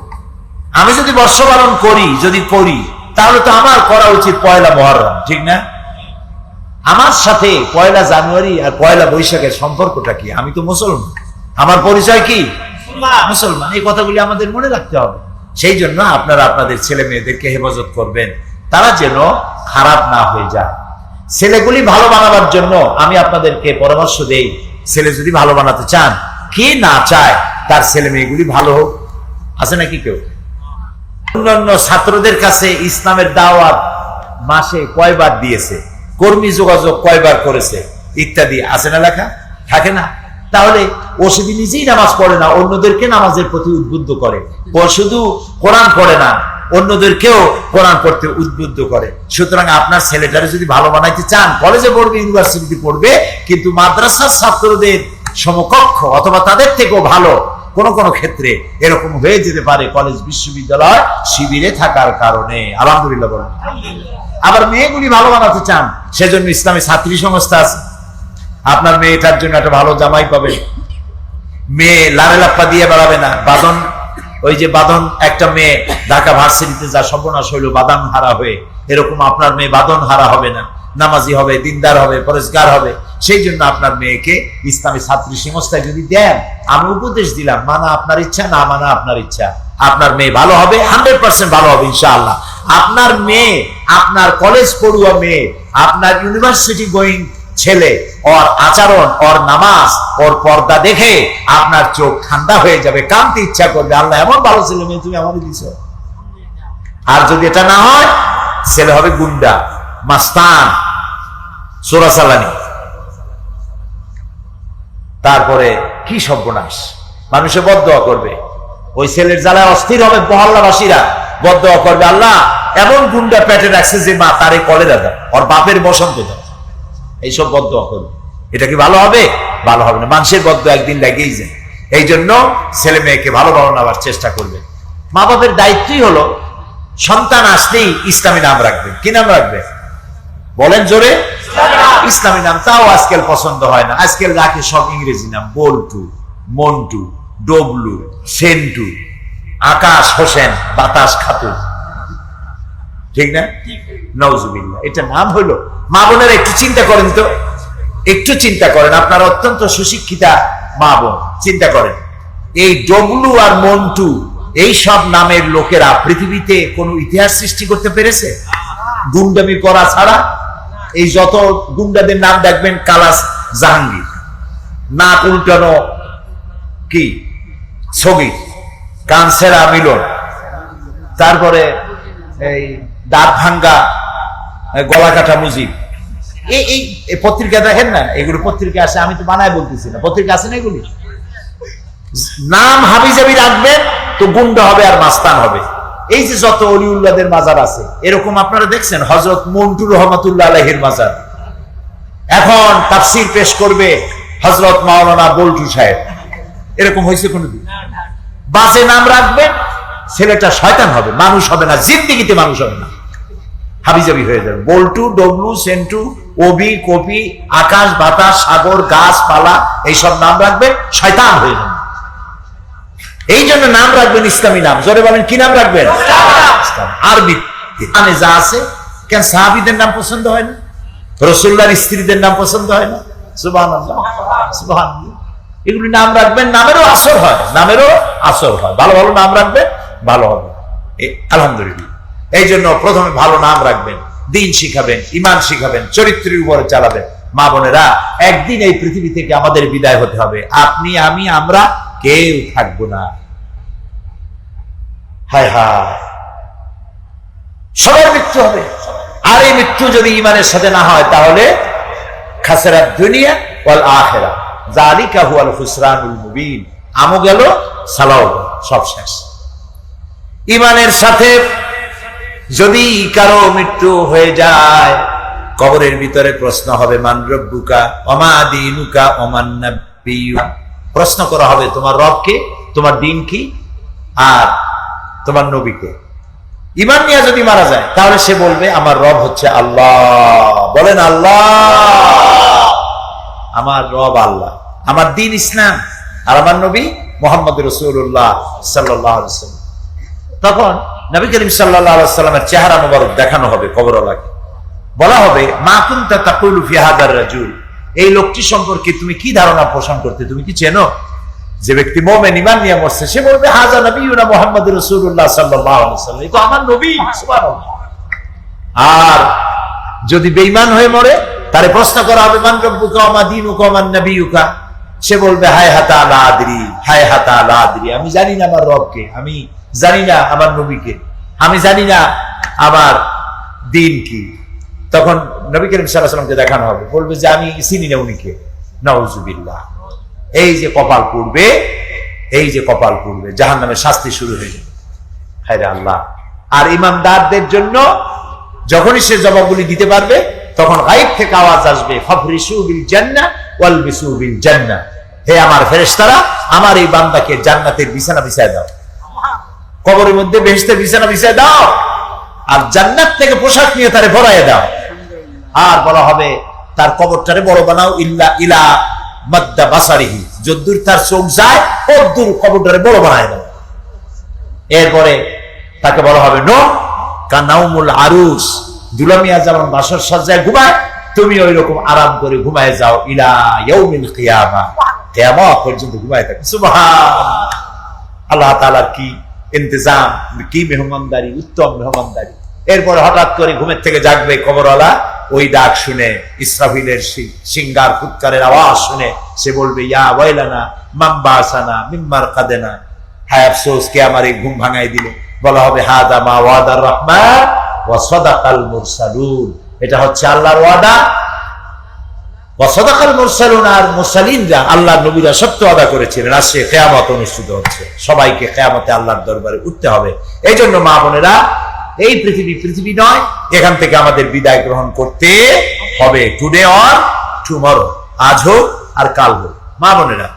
আমি যদি বর্ষ পালন করি, যদি করি, তাহলে তো আমার করা উচিত পয়লা মুহররম, ঠিক না? আমার সাথে পয়লা জানুয়ারি আর পয়লা বৈশাখের সম্পর্কটা কি? আমি তো মুসলমান, আমার পরিচয় কি? মুসলমান। এই কথাগুলি আমাদের মনে রাখতে হবে। সেই জন্য আপনারা আপনাদের ছেলে মেয়েদেরকে হেফাজত করবেন, তারা যেন খারাপ না হয়ে যায়। ছেলেগুলি ভালো বানাবার জন্য আমি আপনাদেরকে পরামর্শ দেই, ছেলে যদি ভালো বানাতে চান, কে না চায় তার ছেলে মেয়েগুলি ভালো হোক? আছে নাকি কেউ? অন্যান্য ছাত্রদের কাছে ইসলামের দাওয়াত মাসে কয়বার দিয়েছে, কর্মী যোগাযোগ কয়বার করেছে, ইত্যাদি আছে না লেখা? থাকে না? তাহলে ও শুধু নিজেই নামাজ পড়ে না, অন্যদেরকে নামাজের প্রতি উদ্বুদ্ধ করে। ও শুধু কোরআন পড়ে না, অন্যদেরকেও কোরআন পড়তে উদ্বুদ্ধ করে। সুতরাং আপনার ছেলেটারে যদি ভালো বানাইতে চান, কলেজে পড়বে, ইউনিভার্সিটিতে পড়বে, কিন্তু মাদ্রাসার ছাত্রদের সমকক্ষ অথবা তাদের থেকেও ভালো কোন কোন ক্ষেত্রে এরকম হয়ে যেতে পারে কলেজ বিশ্ববিদ্যালয় শিবিরে থাকার কারণে। আলহামদুলিল্লাহ বলেন। আবার মেয়েগুলি ভালো বানাতে চান, সেজন্য ইসলামী ছাত্রী সংস্থা আছে। আপনার মেয়েটার জন্য একটা ভালো জামাই পাবে, মেয়ে লারে লাপ্পা দিয়ে বেড়াবে না। বাঁধন, ওই যে বাঁধন, একটা মেয়ে ঢাকা ভার্সিটিতে যা সর্বনাশ হইল বাঁধন হারা হয়ে, এরকম আপনার মেয়ে বাঁধন হারা হবে না, নামাজি হবে, দিনদার হবে, পরেশগার হবে। সেই জন্য আপনার মেয়েকে ইসলামী ছাত্রী সংস্থায় যদি দেন, আমি উপদেশ দিলাম, মানা আপনার ইচ্ছা, না মানা আপনার ইচ্ছা, আপনার মেয়ে ভালো হবে, 100% ভালো হবে ইনশাআল্লাহ। আপনার মেয়ে, আপনার কলেজ পড়ুয়া মেয়ে, আপনার ইউনিভার্সিটি গোয়িং ছেলে, ওর আচরণ, ওর নামাজ, ওর পর্দা দেখে আপনার চোখ ঠান্ডা হয়ে যাবে, কাঁদতে ইচ্ছা করবে, আল্লাহ এমন ভালো ছেলে মেয়ে তুমি আমাকে দিছো। আর যদি এটা না হয়, ছেলে হবে গুন্ডা, মাস্তান, চোরাচালানি। তারপরে কি সর্বনাশ। মানুষে বদদোয়া করবে, ওই ছেলের জ্বালায় অস্থির হবে মহল্লাবাসীরা, বদদোয়া করবে, আল্লাহ এমন গুন্ডা পেটে রাখছে যে মা তারে কলেরা দাও, ওর বাপের বসন্ত দাও, এইসব বদদোয়া করবে। এটা কি ভালো হবে? ভালো হবে না। মানুষের বদদোয়া একদিন লাগেই যায়। এই জন্য ছেলে মেয়েকে ভালো বানাবার চেষ্টা করবে। মা বাপের দায়িত্বই হলো সন্তান আসলেই ইসলামী নাম রাখবেন। কি নাম রাখবেন বলেন জোরে? ইসলামী নাম। তাও আজকাল পছন্দ হয় না, আজকাল রাখে সব ইংরেজি নাম, বল্টু, মন্টু, ডবলু, সেন্টু, আকাশ হোসেন, বাতাস খাতুন, ঠিক না? নওজুবিল্লাহ। এটা নাম হলো? মা বোনেরা একটু চিন্তা করেন তো, একটু চিন্তা করেন, আপনারা অত্যন্ত সুশিক্ষিতা মা বোন, চিন্তা করেন এই ডবলু আর মন্টু এই সব নামের লোকেরা পৃথিবীতে কোন ইতিহাস সৃষ্টি করতে পেরেছে গুন্ডামি করা ছাড়া? এই যত গুন্ডাদের নাম দেখবেন, কালাস জাহাঙ্গীর, নাক উল্টানো কি ছগি, কানসেরা মিলন, তারপরে এই দাঁত ভাঙ্গা গলা কাটা মুজিব, এই পত্রিকা দেখেন না, এগুলো পত্রিকা আসে, আমি তো বানায় বলতেছি না, পত্রিকা আছে না এগুলি। নাম হাবিজাবি রাখবেন তো গুন্ডা হবে আর মাস্তান হবে। এই যে যত অলিউল্লাহদের মাজার আছে, এরকম আপনারা দেখছেন হযরত মন্টু রহমাতুল্লাহ আলাইহির মাজার, এখন তাফসীর পেশ করবে হযরত মাওলানা বল্টু সাহেব, এরকম হয়েছে কোনদিন? বাজে নাম রাখবেন, ছেলেটা শয়তান হবে, মানুষ হবে না, জিন্দেগিতে মানুষ হবে না, হাবিজাবি হয়ে যাবে। বল্টু, ডবলু, সেন্টু, ওবি, কপি, আকাশ, বাতাস, সাগর, গাছপালা, এইসব নাম রাখবেন, শয়তান হয়ে যাবে। এই জন্য নাম রাখবেন ইসলামী নাম। জোরে বলেন, কি নাম রাখবেন? আরবি মানে যা আছে। কেন সাহাবীদের নাম পছন্দ হয় না? রাসূলুল্লাহর স্ত্রীদের নাম পছন্দ হয় না? সুবহানাল্লাহ, সুবহানাল্লাহ। এগুলি নাম রাখবেন, নামেরও আসর হয়, নামেরও আসর হয়। ভালো ভালো নাম রাখবেন, ভালো হবে আলহামদুলিল্লাহ। এই জন্য প্রথমে ভালো নাম রাখবেন, দিন শিখাবেন, ইমান শিখাবেন, চরিত্রের উপরে চালাবেন। মা বোনেরা, একদিন এই পৃথিবী থেকে আমাদের বিদায় হতে হবে। আপনি, আমি, আমরা কেউ থাকবো না। হায় হায়, সবার মৃত্যু হবে। আর এই মৃত্যু যদি ইমানের সাথে না হয়, তাহলে খাসরাত দুনিয়া ওয়াল আখিরাহ, যালিকা হুয়াল খুসরানুল মুবিন। আমও গেল, সালাও গেল, সব শেষ। ইমানের সাথে যদি কারো মৃত্যু হয়ে যায়, কবরের ভিতরে প্রশ্ন হবে, মান রব্বুকা ওমা দীনুকা ওমান নাবিয়্যুকা। প্রশ্ন করা হবে, তোমার রব কে, তোমার দিন কি, আর তোমার নবীকে। ঈমান নিয়ে যদি মারা যায়, তাহলে সে বলবে, আমার রব হচ্ছে আল্লাহ। বলেন আল্লাহ, আমার রব আল্লাহ, আমার দিন ইসলাম, আর আমার নবী মুহাম্মদ রাসূলুল্লাহ সাল্লাল্লাহু আলাইহি ওয়াসাল্লাম। তখন নবী করিম সাল্লাল্লাহু আলাইহি ওয়াসাল্লামের চেহারা মোবারক দেখানো হবে কবরওয়ালাকে। বলা হবে, মা কুনতা তাকুলু ফি হাযার রাজুল, এই লোকটি সম্পর্কে তুমি কি ধারণা পোষণ করতে, তুমি কি চেনো? যে ব্যক্তি মুমিন ঈমান নিয়ে মরছে, সে বলবে, হাযা নবিয়ুনা মুহাম্মদুর রাসূলুল্লাহ সাল্লাল্লাহু আলাইহি ওয়াসাল্লাম, এটা আমার নবী। সুবহানাল্লাহ। আর যদি বেঈমান হয়ে মরে, তারে প্রশ্ন করা হবে, মান রব্বুকা ওয়া মা দীনুকা ওয়া মান নাবিয়্যুকা। সে বলবে, হায় হাতা লা আদরি, হায় হাতা লা আদরি, আমি জানি না আমার রবকে, আমি জানি না আমার নবীকে, আমি জানি না আমার দিন কি। তখন নবী করিম সাল্লাল্লাহু আলাইহি ওয়াসাল্লামকে দেখানো হবে, বলবে যে আমি চিনি না উনিকে। নাউজুবিল্লাহ। এই যে কপাল পুড়বে, এই যে কপাল পুড়বে, জাহান্নামের শাস্তি শুরু হয়ে যাবে। হায় রে আল্লাহ। আর ইমানদারদের জন্য যখনই সে জবাবগুলি দিতে পারবে, তখন গায়ব থেকে আওয়াজ আসবে, ফাফরিশু বিল জান্নাহ ওয়ালবিসু বিল জান্নাহ। হে আমার ফেরেশতারা, আমার এই বান্দাকে জান্নাতের বিছানা বিছায় দাও, কবরের মধ্যে বেহেশতের বিছানা বিছায় দাও, আর জান্নাত থেকে পোশাক নিয়ে তারে ভরাইয়া দাও। আর বলা হবে, তার কবরটারে বড় বানাও, ইল্লা ইলা মাদ্দা বাসারিহি, যদ্দূর তার চোখ যায় তদ্দূর কবরটারে বড় বানায় দাও। এরপরে তাকে বলা হবে, নো কানাউমুল আরুস, দুলামিয়া যেমন বাসর সজ্জায় ঘুমায়, তুমি ওই রকম আরাম করে ঘুমায় যাও, ইলা ইয়াউমিল কিয়ামা, কিয়ামত পর্যন্ত ঘুমায় থাকো। সুবহানাল্লাহ। আল্লাহ তাআলার কি ইন্তজাম, কি মেহমানদারি, উত্তম মেহমানদারি। এরপরে হঠাৎ করে ঘুমের থেকে জাগবে কবরওয়ালা, ওই ডাক শুনে, ইসরাফিলের সিঙ্গার ফুৎকারের আওয়াজ শুনে সে বলবে, ইয়া ওয়াইলানা মান বাসানা মিন মারকাদিনা, হায় আফসোস, কে আমার এই ঘুম ভাঙাই দিল। বলা হবে, হাদা মা ওয়াদার রহমান ওয়া সাদাকাল মুরসালুন, এটা হচ্ছে আল্লাহর ওয়াদা, ওয়াসাদাকাল মুরসালুন, আর মুরসালিনরা আল্লাহর নবীরা সত্য আদা করেছিলেন। আজকে কিয়ামত অনুষ্ঠিত হচ্ছে, সবাইকে কিয়ামতে আল্লাহর দরবারে উঠতে হবে। এই জন্য মা বোনেরা, এই পৃথিবী নয়, এখান থেকে আমাদের বিদায় গ্রহণ করতে হবে, টুডে অর টুমরো, আজ হোক আর কাল হোক। মা বোনেরা,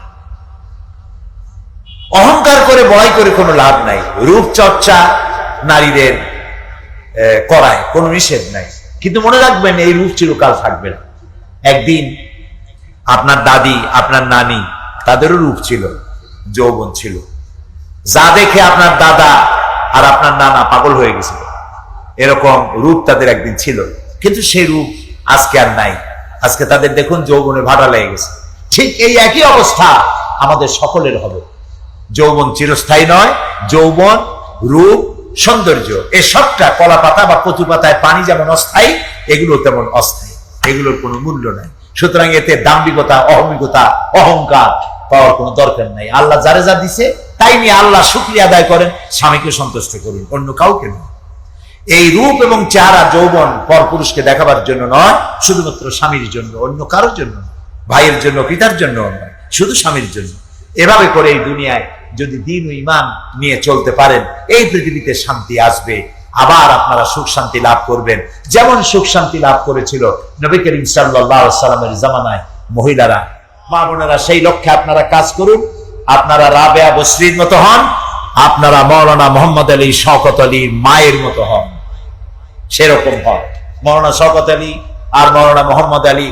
অহংকার করে বড়াই করে কোনো লাভ নাই। রূপচর্চা নারীদের করায় কোনো নিষেধ নাই, কিন্তু মনে রাখবেন এই রূপ চিরকাল থাকবে না। একদিন আপনার দাদি, আপনার নানি, তাদেরও রূপ ছিল, যৌবন ছিল, যা দেখে আপনার দাদা আর আপনার নানা পাগল হয়ে গেছিল। এরকম রূপ তাদের একদিন ছিল, কিন্তু সেই রূপ আজকে আর নাই। আজকে তাদের দেখুন যৌবনে ভাটা লেগে গেছে। ঠিক এই একই অবস্থা আমাদের সকলের হবে। যৌবন চিরস্থায়ী নয়, যৌবন, রূপ, সৌন্দর্য, এই সবটা কলা পাতা বা কচু পাতায় পানি যেমন অস্থায়ী, এগুলো তেমন অস্থায়ী, এগুলোর কোনো মূল্য নাই। সুতরাং এতে দাম্ভিকতা, অহমিকতা, অহংকার পাওয়ার কোনো দরকার নাই। আল্লাহ যারে যা দিছে তাই নিয়ে আল্লাহ শুকরিয়া আদায় করেন, স্বামীকে সন্তুষ্ট করুন, অন্য কাউকে নয়। এই রূপ এবং চেহারা, যৌবন পরপুরুষকে দেখাবার জন্য নয়, শুধুমাত্র স্বামীর জন্য, অন্য কারোর জন্য, ভাইয়ের জন্য, পিতার জন্য নয়, শুধু স্বামীর জন্য। এভাবে করে এই দুনিয়ায় যদি দ্বীন ও ঈমান নিয়ে চলতে পারেন, এই পৃথিবীতে শান্তি আসবে, আবার আপনারা সুখ শান্তি লাভ করবেন, যেমন সুখ শান্তি লাভ করেছিল নবী করিম সাল্লাল্লাহু আলাইহি ওয়াসাল্লামের জামানায় মহিলারা। মা বোনেরা, সেই লক্ষ্যে আপনারা কাজ করুন। আপনারা রাবেয়া বসরির মতো হন, আপনারা মাওলানা মোহাম্মদ আলী শওকত আলীর মায়ের মতো হন, সেরকম হন। মাওলানা শওকত আলী আর মাওলানা মোহাম্মদ আলী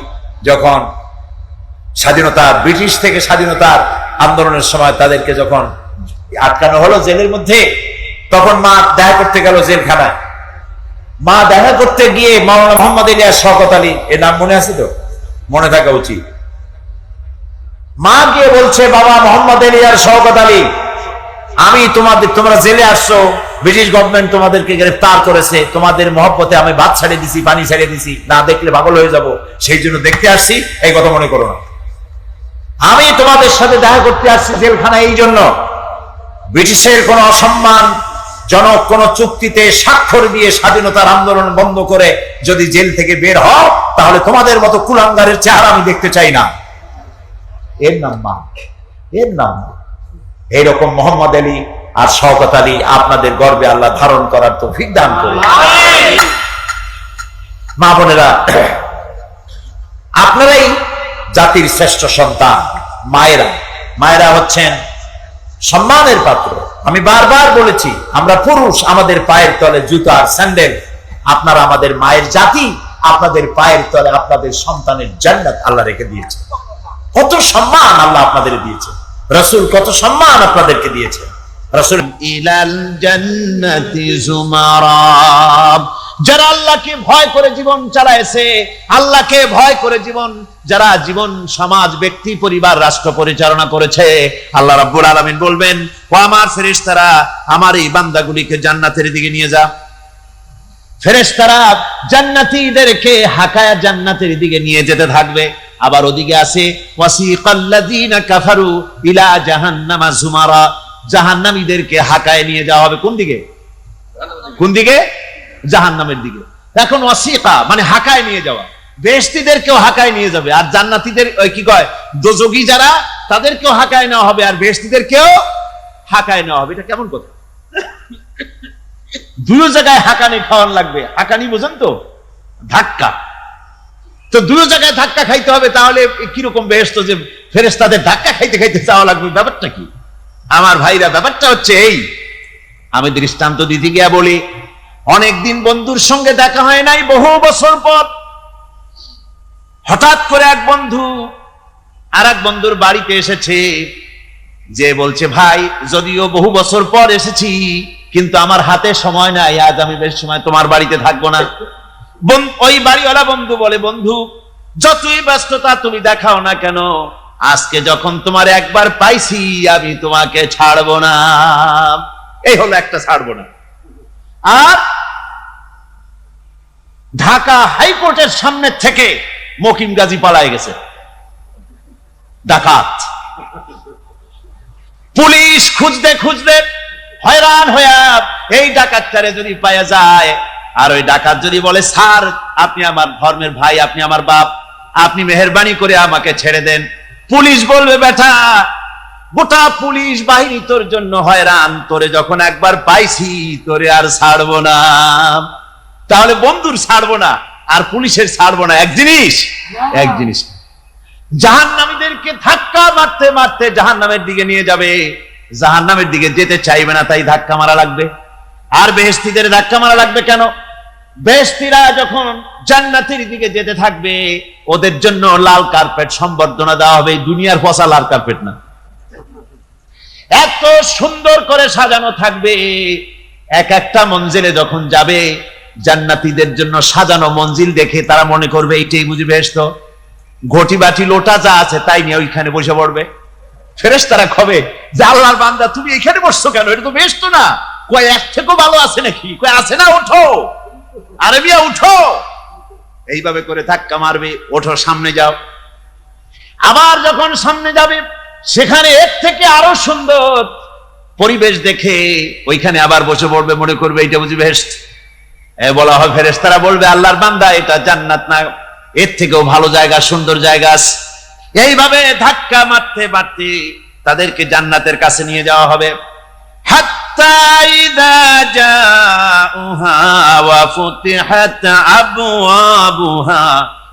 যখন স্বাধীনতা, ব্রিটিশ থেকে স্বাধীনতার আন্দোলনের সময় তাদেরকে যখন আটকানো হলো জেলের মধ্যে, তখন মা দেখা করতে গেল জেলখানায়। মা দেখা করতে গিয়ে মাওলানা মোহাম্মদ আলী আর শওকত আলী, এর নাম মনে আছে তো? মনে থাকা উচিত। মা গিয়ে বলছে, বাবা মোহাম্মদ আলী আর শওকত আলী, আমি তোমরা জেলে আসছো, ব্রিটিশ গভর্নমেন্ট তোমাদেরকে গ্রেফতার করেছে, তোমাদের মহব্বতে আমি ভাত ছাড়িয়ে দিছি, পানি ছাড়িয়ে দিছি, না দেখলে পাগল হয়ে যাব, সেই জন্য দেখতে আসছি, এই কথা মনে করো না। আমি তোমাদের সাথে দেখা করতে আসছি জেলখানায় এই জন্য, ব্রিটিশের কোন অসম্মান জনক কোন চুক্তিতে স্বাক্ষর দিয়ে স্বাধীনতার আন্দোলন বন্ধ করে যদি জেল থেকে বের হও, তাহলে তোমাদের মতো কুলাঙ্গারের চেহারা আমি দেখতে চাই না। এর নাম মা, এর নাম। এইরকম মোহাম্মদ আলী আর শওকত আলী আপনাদের গর্বে আল্লাহ ধারণ করার তৌফিক দান করুন। মা বোনেরা, আপনারাই জাতির শ্রেষ্ঠ সন্তান। মায়েরা হচ্ছেন সম্মানের পাত্র। আমি বারবার বলেছি, আমরা পুরুষ, আমাদের পায়ের তলে জুতার স্যান্ডেল, আপনারা আমাদের মায়ের জাতি, আপনাদের পায়ের তলে আপনাদের সন্তানের জান্নাত আল্লাহ রেখে দিয়েছে। কত সম্মান আল্লাহ আপনাদের দিয়েছে, রাসূল কত সম্মান আপনাদেরকে দিয়েছে। রাসূল ইলাল জান্নাতি যুমারা, যারা আল্লাহকে ভয় করে জীবন চালায়েছে, আল্লাহকে ভয় করে যারা জীবন, সমাজ, ব্যক্তি, পরিবার, রাষ্ট্র পরিচালনা করেছে, আল্লাহ রাব্বুল আলামিন বলবেন, ও আমার ফেরেশতারা, আমার এই বান্দাগুলিকে জান্নাতের দিকে নিয়ে যা। ফেরেশতারা জান্নাতীদেরকে হাকায়া জান্নাতের দিকে নিয়ে যেতে থাকবে। আবার ওদিকে আছে ওয়াসিকাল্লাযীনা কাফারু ইলা জাহান্নামা যুমারা, জাহান্নামীদেরকে হাকায় নিয়ে যাওয়া হবে। কোন দিকে? কোন দিকে? জাহান্নামের দিকে। এখন ওয়াসিকা মানে হাকায় নিয়ে যাওয়া, বেহেশতীদেরকেও হাকায় নিয়ে যাবে, আর জান্নাতীদের কি কয়, দোজখী যারা, তাদেরকেও হাকায় নেওয়া হবে, আর বেহেশতীদেরকেও হাকায় নেওয়া হবে। এটা কেমন কথা? দুই জায়গায় হাকানি খাওয়ান লাগবে। হাকানি বোঝেন তো? ধাক্কা। তো দুই জায়গায় ধাক্কা খাইতে হবে, তাহলে কিরকম বেহেশত যে ফেরেশতাদের ধাক্কা খাইতে খাইতে যাওয়া লাগবে, ব্যাপারটা কি? আমার ভাইরা, ব্যাপারটা হচ্ছে এই, আমি দৃষ্টান্ত দিতে গিয়া বলি, অনেকদিন বন্ধুর সঙ্গে দেখা হয় নাই, বহু বছর পর হঠাৎ করে এক বন্ধু আর এক বন্ধুর বাড়িতে এসেছে, যে বলছে, ভাই যদিও বহু বছর পর এসেছি, কিন্তু আমার হাতে সময় নাই, আজ আমি বেশ সময় তোমার বাড়িতে থাকবো না। ওই বাড়িওয়ালা বন্ধু বলে, বন্ধু যতই ব্যস্ততা তুমি দেখাও না কেন, আজকে যখন তোমার একবার পাইছি, আমি তোমাকে ছাড়বো না। এই হলো একটা, ছাড়বো না। আর ঢাকা হাইকোর্টের সামনে থেকে মকিম গাজী পালায় গেছে, ডাকাত। পুলিশ খুঁজতে খুঁজতে হয়রান হইয়া এই ডাকাতটারে যদি পাওয়া যায়, আর ওই ডাকাত যদি বলে, স্যার আপনি আমার ধর্মের ভাই, আপনি আমার বাপ, আপনি মেহেরবানি করে আমাকে ছেড়ে দেন। পুলিশ বলবে, বেটা গোটা পুলিশ বাহিনী তোর জন্য হয়রান, তোরে যখন একবার পাইছি তোরে আর ছাড়বো না। তাহলে বন্ধুর ছাড়বো না আর পুলিশের ছাড়বো না এক জিনিস? এক জিনিস। জাহান্নামীদেরকে ধাক্কা মারতে মারতে জাহান্নামের দিকে নিয়ে যাবে, জাহান্নামের দিকে যেতে চাইবে না, তাই ধাক্কা মারা লাগবে। আর বেহেশতীদের ধাক্কা মারা লাগবে কেন? বেহেশতীরা যখন জান্নাতের দিকে যেতে থাকবে, ওদের জন্য লাল কার্পেট সম্বর্ধনা দেওয়া হবে। দুনিয়ার পচা লাল কার্পেট না, এত সুন্দর করে সাজানো থাকবে। এক একটা মঞ্জিলে যখন যাবে, জান্নাতীদের জন্য সাজানো মঞ্জিল দেখে তারা মনে করবে এইটাই বুঝি বেহেশত। ঘটি বাটি লোটা যা আছে তাই নিয়ে ওইখানে বসে পড়বে। ফেরেশতারা কবে যে আল্লাহর বান্দা তুমি এখানে বসছো কেন? এটা তো বেহেশত না। কয় এক থেকেও ভালো আছে নাকি? কয় আছে না, ওঠো আরে মিয়া উঠো। এইভাবে করে ধাক্কা মারবে, ওঠো সামনে যাও। আবার যখন সামনে যাবে, সেখানে এর থেকে আরো সুন্দর পরিবেশ দেখে ওইখানে আবার বসে পড়বে, মনে করবে এটা বুঝি বেহেশত। বলা হয় ফেরেশতারা বলবে আল্লাহর বান্দা এটা জান্নাত না, এর থেকেও ভালো জায়গা, সুন্দর জায়গা আছে। এইভাবে ধাক্কা মারতে মারতে তাদেরকে জান্নাতের কাছে নিয়ে যাওয়া হবে। হাত্তা ইযা জাউহা ওয়া ফুতিহাত আবওয়াবুহা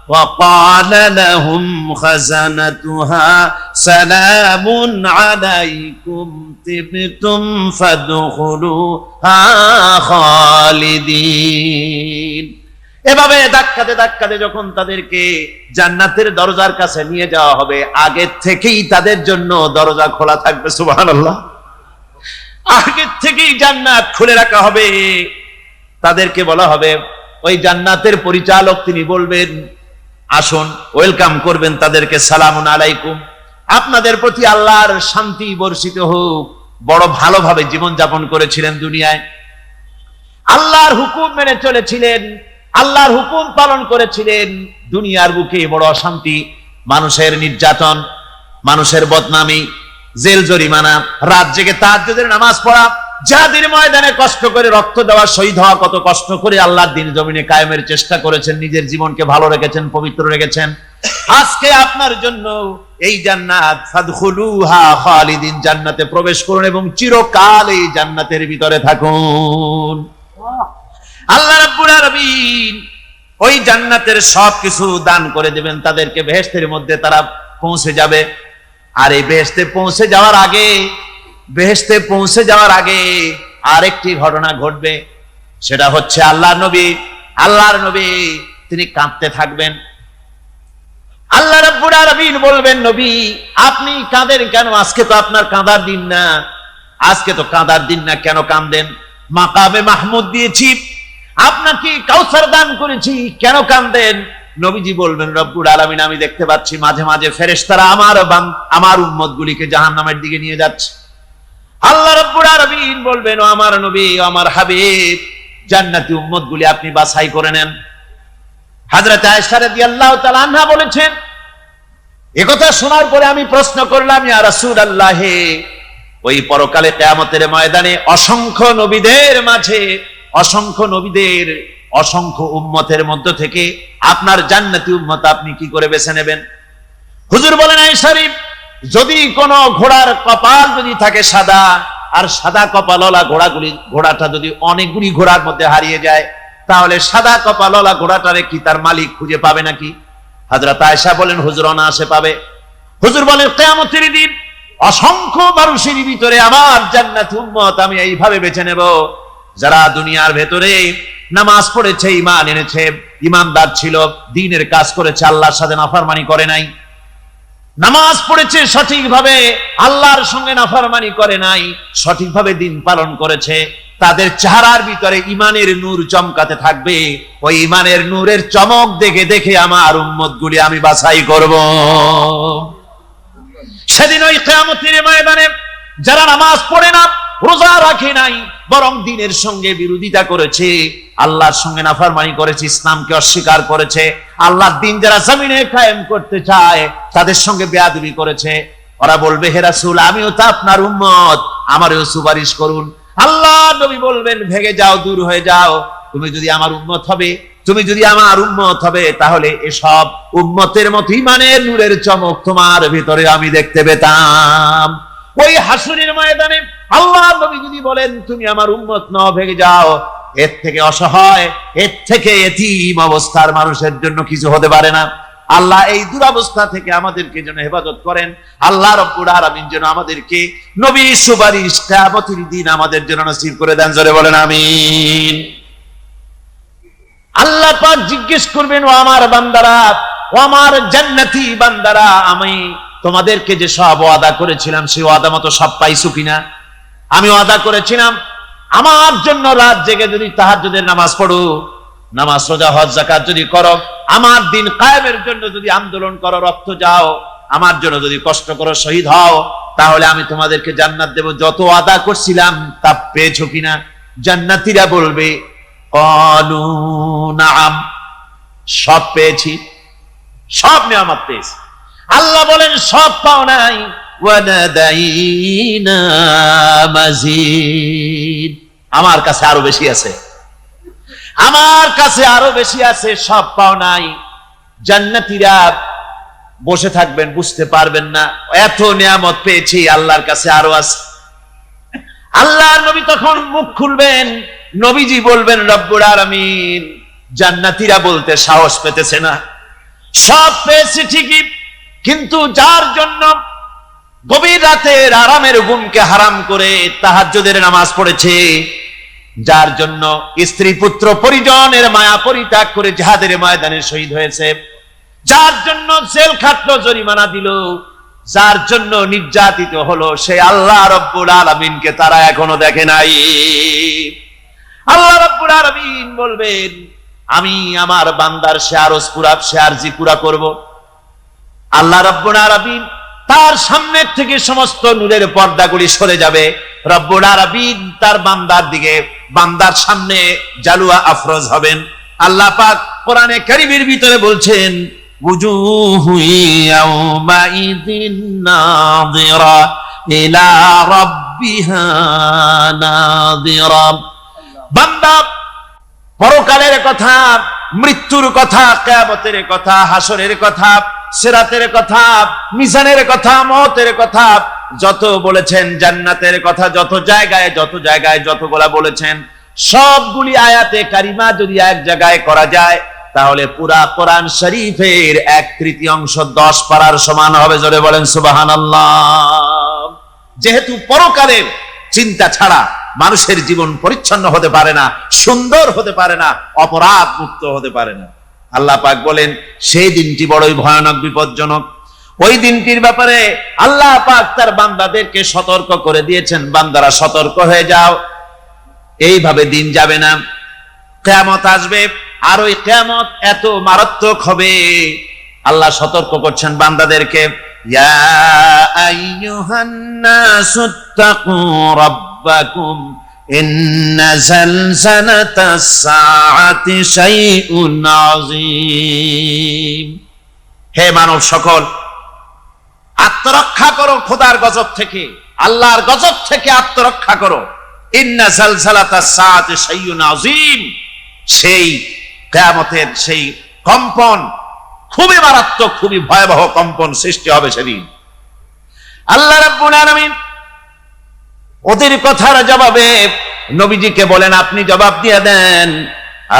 ওয়া ক্বালা লাহুম খাযানাতুহা সালামুন আলাইকুম তিবতুম ফাদখুলুহা খালিদিন। এভাবে ধাক্কাতে ধাক্কাতে যখন তাদেরকে জান্নাতের দরজার কাছে নিয়ে যাওয়া হবে, আগে থেকেই তাদের জন্য দরজা খোলা থাকবে। সুবহানাল্লাহ। আগে থেকেই জান্নাত খুলে রাখা হবে। তাদেরকে বলা হবে, ওই জান্নাতের পরিচালক তিনি বলবেন আসুন, ওয়েলকাম করবেন তাদেরকে, সালামুন আলাইকুম, আপনাদের প্রতি আল্লাহর শান্তি বর্ষিত হোক। বড় ভালোভাবে জীবন যাপন করেছিলেন দুনিয়ায়, আল্লাহর হুকুম মেনে চলেছিলেন, আল্লাহর হুকুম পালন করেছিলেন। দুনিয়ার বুকে বড় অশান্তি, মানুষের নির্যাতন, মানুষের বদনামি, জেল জরিমানা, রাত জেগে তাহাজ্জুদের নামাজ পড়া, জিহাদের ময়দানে কষ্ট করে রক্ত দেওয়া, শহীদ হওয়া, কত কষ্ট করে আল্লাহর দ্বীন জমিনে কায়েমের চেষ্টা করেছেন, নিজের জীবনকে ভালো রেখেছেন, পবিত্র রেখেছেন। আজকে আপনার জন্য এই জান্নাত, ফাদখুলুহা খালিদিন, জান্নাতে প্রবেশ করুন এবং চিরকাল এই জান্নাতের ভিতরে থাকুন। আল্লাহ রাব্বুল আলামিন ওই জান্নাতের সবকিছু দান করে দেবেন তাদেরকে। বেহেশতের মধ্যে তারা পৌঁছে যাবে। আর এই বেহেশতে পৌঁছে যাওয়ার আগে আরেকটি ঘটনা ঘটবে। সেটা হচ্ছে আল্লাহর নবী তিনি কাঁদতে থাকবেন। আল্লাহ রাব্বুল আলামিন বলবেন, নবী আপনি কাঁদেন কেন? আজকে তো আপনার কাঁদার দিন না, আজকে তো কাঁদার দিন না, কেন কাঁদেন? মাকামে মাহমুদ দিয়েছি, আপনাকে কাউসার দান করেছি, কেন কাঁদেন? নবীজি বলবেন, রব্বুল আলামিন আমি দেখতে পাচ্ছি মাঝে মাঝে ফেরেশতারা আমার উম্মতগুলিকে জাহান্নামের দিকে নিয়ে যাচ্ছে। আল্লাহ রাব্বুল আলামিন বলবেন, ও আমার নবী, ও আমার হাবিব, জান্নাতি উম্মতগুলি আপনি বাছাই করে নেন। হযরত আয়েশা রাদিয়াল্লাহু তাআলা আনহা বলেছেন, একথা শোনার পরে আমি প্রশ্ন করলাম, ইয়া রাসূলুল্লাহ, ওই পরকালে কিয়ামতের ময়দানে অসংখ্য নবীদের মাঝে, অসংখ্য উম্মতের মধ্য থেকে আপনার জান্নাতি উম্মত আপনি কি করে বেছে নেবেন? হুজুর বলেন, আয়েশা, যদি কোন ঘোড়ার কপাল যদি থাকে সাদা, আর সাদা কপালওয়ালা ঘোড়াটা যদি অনেকগুলি ঘোড়ার মধ্যে হারিয়ে যায়, তাহলে সাদা কপালওয়ালা ঘোড়াটারে কি তার মালিক খুঁজে পাবে নাকি? হযরত আয়েশা বলেন, হুজুর অনায়াসে পাবে। হুজুর বলেন, কিয়ামতের দিন অসংখ্য মানুষের ভিতরে আমার জান্নাতি উম্মত আমি এইভাবে বেছে নেব, যারা দুনিয়ার ভেতরে নামাজ পড়েছে, ঈমান এনেছে, ঈমানদার ছিল, দ্বীনের কাজ করেছে, আল্লাহর সাথে নাফরমানি করে নাই, নামাজ পড়েছে সঠিকভাবে, আল্লাহর সঙ্গে নাফরমানি করে নাই, সঠিকভাবে দ্বীন পালন করেছে, তাদের চেহারার ভিতরে ঈমানের নূর চমকাতে থাকবে। ওই ঈমানের নূরের চমক দেখে দেখে আমার উম্মতগুলি আমি বাছাই করব। সেদিন ওই কিয়ামতের ময়দানে যারা নামাজ পড়ে না, রোজা রাখে নাই, বরং দ্বীনের সঙ্গে বিরোধিতা করেছে, আল্লাহর সঙ্গে নাফরমানি করেছে, ইসলামকে অস্বীকার করেছে, আল্লাহর দ্বীন যারা জমিনে কায়েম করতে চায় তাদের সঙ্গে বেয়াদবি করেছে, ওরা বলবে, হে রাসূল আমিও তো আপনার উম্মত, আমারও সুপারিশ করুন। আল্লাহ নবী বলবেন, ভেগে যাও, দূর হয়ে যাও, তুমি যদি আমার উম্মত হবে তুমি যদি আমার উম্মত হবে তাহলে এসব উম্মতের মতো ইমানের নূরের চমক তোমার ভিতরে আমি দেখতে পেতাম। ওই হাসরের ময়দানে আল্লাহ নবী যদি বলেন তুমি আমার উম্মত নও, ভেগে যাও, এর থেকে অসহায়, এর থেকে এতিম অবস্থার মানুষের জন্য কিছু হতে পারে না। আল্লাহ এই দুরবস্থা থেকে আমাদেরকে যেন হেফাজত করেন। আল্লাহ রাব্বুল আলামিন যেন আমাদেরকে নবীর সুপারিশ কিয়ামতের দিন আমাদের জন্য নসিব করে দেন। জোরে বলেন আমিন। আল্লাহ পাক জিজ্ঞেস করবেন, ও আমার বান্দারা, ও আমার জান্নাতি বান্দারা, আমি তোমাদেরকে যে সব ওয়াদা করেছিলাম সেই ওয়াদা মতো সব পাইছো কিনা? আমি ওয়াদা করেছিলাম আমার জন্য রাত জেগে যদি তাহাজ্জুদের নামাজ পড়ো, নামাজ রোজা হজ যাকাত যদি করো, আমার দিন কায়েমের জন্য যদি আন্দোলন করো, রক্ত যাও, আমার জন্য যদি কষ্ট করো, শহীদ হও, তাহলে আমি তোমাদেরকে জান্নাত দেব। যত ওয়াদা করছিলাম তা পেয়েছো কিনা? জান্নাতীরা বলবে ক্বালু নাআম, সব পেয়েছি, সব নিয়ামত পেয়েছি। আল্লাহ বলেন সব পাও নাই, ওয়ানাদাইনা মাজিদ, আমার কাছে আরো বেশি আছে, আমার কাছে আরো বেশি আছে, সব পাও নাই। জান্নাতীরা বসে থাকবেন, বুঝতে পারবেন না এত নিয়ামত পেয়েছি, আল্লাহর কাছে আরো আছে। আল্লাহর নবী তখন মুখ খুলবেন, নবীজি বলবেন রব্বুল আলামিন, জান্নাতীরা বলতে সাহস পেতেছে না, সব পেয়েছে ঠিকই, কিন্তু যার জন্য গভীর রাতের আরামের ঘুমকে হারাম করে তাহাজ্জুদের নামাজ পড়েছে, যার জন্য স্ত্রী পুত্র পরিজনের মায়া পরিত্যাগ করে জিহাদের ময়দানে শহীদ হয়েছে, যার জন্য জেল খাটলো, জরিমানা দিল, যার জন্য নির্যাতিত হলো, সে আল্লাহ রাব্বুল আলামিনকে তারা এখনো দেখে নাই। আল্লাহ রাব্বুল আলামিন বলবেন, আমি আমার বান্দার শেয়ারজ পুরা, শেয়ারজি পুরা করব। আল্লাহ রাব্বুল আলামিন তার সামনে থেকে সমস্ত নূরের পর্দাগুলি সরে যাবে। রব্বুল আলামিন তার বান্দার দিকে, বান্দার সামনে জালুয়া আফরোজ হবেন। আল্লাহ পাক কোরআনে কারীমের ভিতরে বলছেন, ওয়াজুহু ইয়াওমাইযিন নাযিরা ইলা রাব্বিহা নাযিরা। বান্দা পরকালের কথা, মৃত্যুর কথা, কিয়ামতের কথা, হাসরের কথা, সিরাতের কথা, মিজানের কথা, মওতের কথা যত বলেছেন, জান্নাতের কথা যত জায়গায় যতগুলা বলেছেন, সবগুলি আয়াতে কারিমা যদি এক জায়গায় করা যায় তাহলে পুরা কোরআন শরীফের 1/3 10 পারার সমান হবে। জোরে বলেন সুবহানাল্লাহ। যেহেতু পরকালের চিন্তা ছাড়া মানুষের জীবন পরিচ্ছন্ন হতে পারে না, সুন্দর হতে পারে না, অপরাধ মুক্ত হতে পারে না। আল্লাহ পাক বলেন সেই দিনটি বড়ই ভয়ানক, বিপজ্জনক। ওই দিনটির ব্যাপারে আল্লাহ পাক তার বান্দাদেরকে সতর্ক করে দিয়েছেন, বান্দারা সতর্ক হয়ে যাও, এইভাবে দিন যাবে না, কিয়ামত আসবে, আর ওই কিয়ামত এত মারাত্মক হবে। আল্লাহ সতর্ক করছেন বান্দাদেরকে, ইয়া আইয়ুহান নাসুত্তাকু রাব্বাকুম ইন্না জালজালাতাস সাআতি শাইউন আযীম। হে মানব সকল, আত্মরক্ষা করো খোদার গজব থেকে, আল্লাহর গজব থেকে আত্মরক্ষা করো। ইন্না জালজালাতাস সাআতি শাইউন আযীম, সেই কিয়ামতের সেই কম্পন খুবই মারাত্মক, খুবই ভয়াবহ কম্পন সৃষ্টি হবে সেদিন। আল্লাহ রাব্বুল আলামিন ওদের কথার জবাবে নবীজিকে বলেন, আপনি জবাব দিয়ে দেন,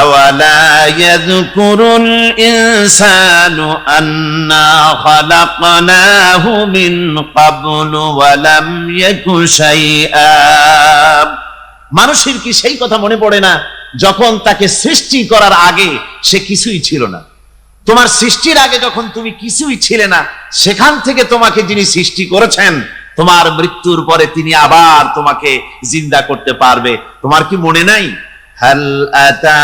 আওয়ালা ইয়াযকুরুল ইনসানু আন্না খালাকনাহু মিন ক্বাবলু ওয়া লাম ইয়াকু শাইআ। মানুষের কি সেই কথা মনে পড়ে না যখন তাকে সৃষ্টি করার আগে সে কিছুই ছিল না? তোমার সৃষ্টির আগে যখন তুমি কিছুই ছিলে না, সেখান থেকে তোমাকে যিনি সৃষ্টি করেছেন, তোমার মৃত্যুর পরে তিনি আবার তোমাকে জিন্দা করতে পারবে। তোমার কি মনে নাই? হাল আতা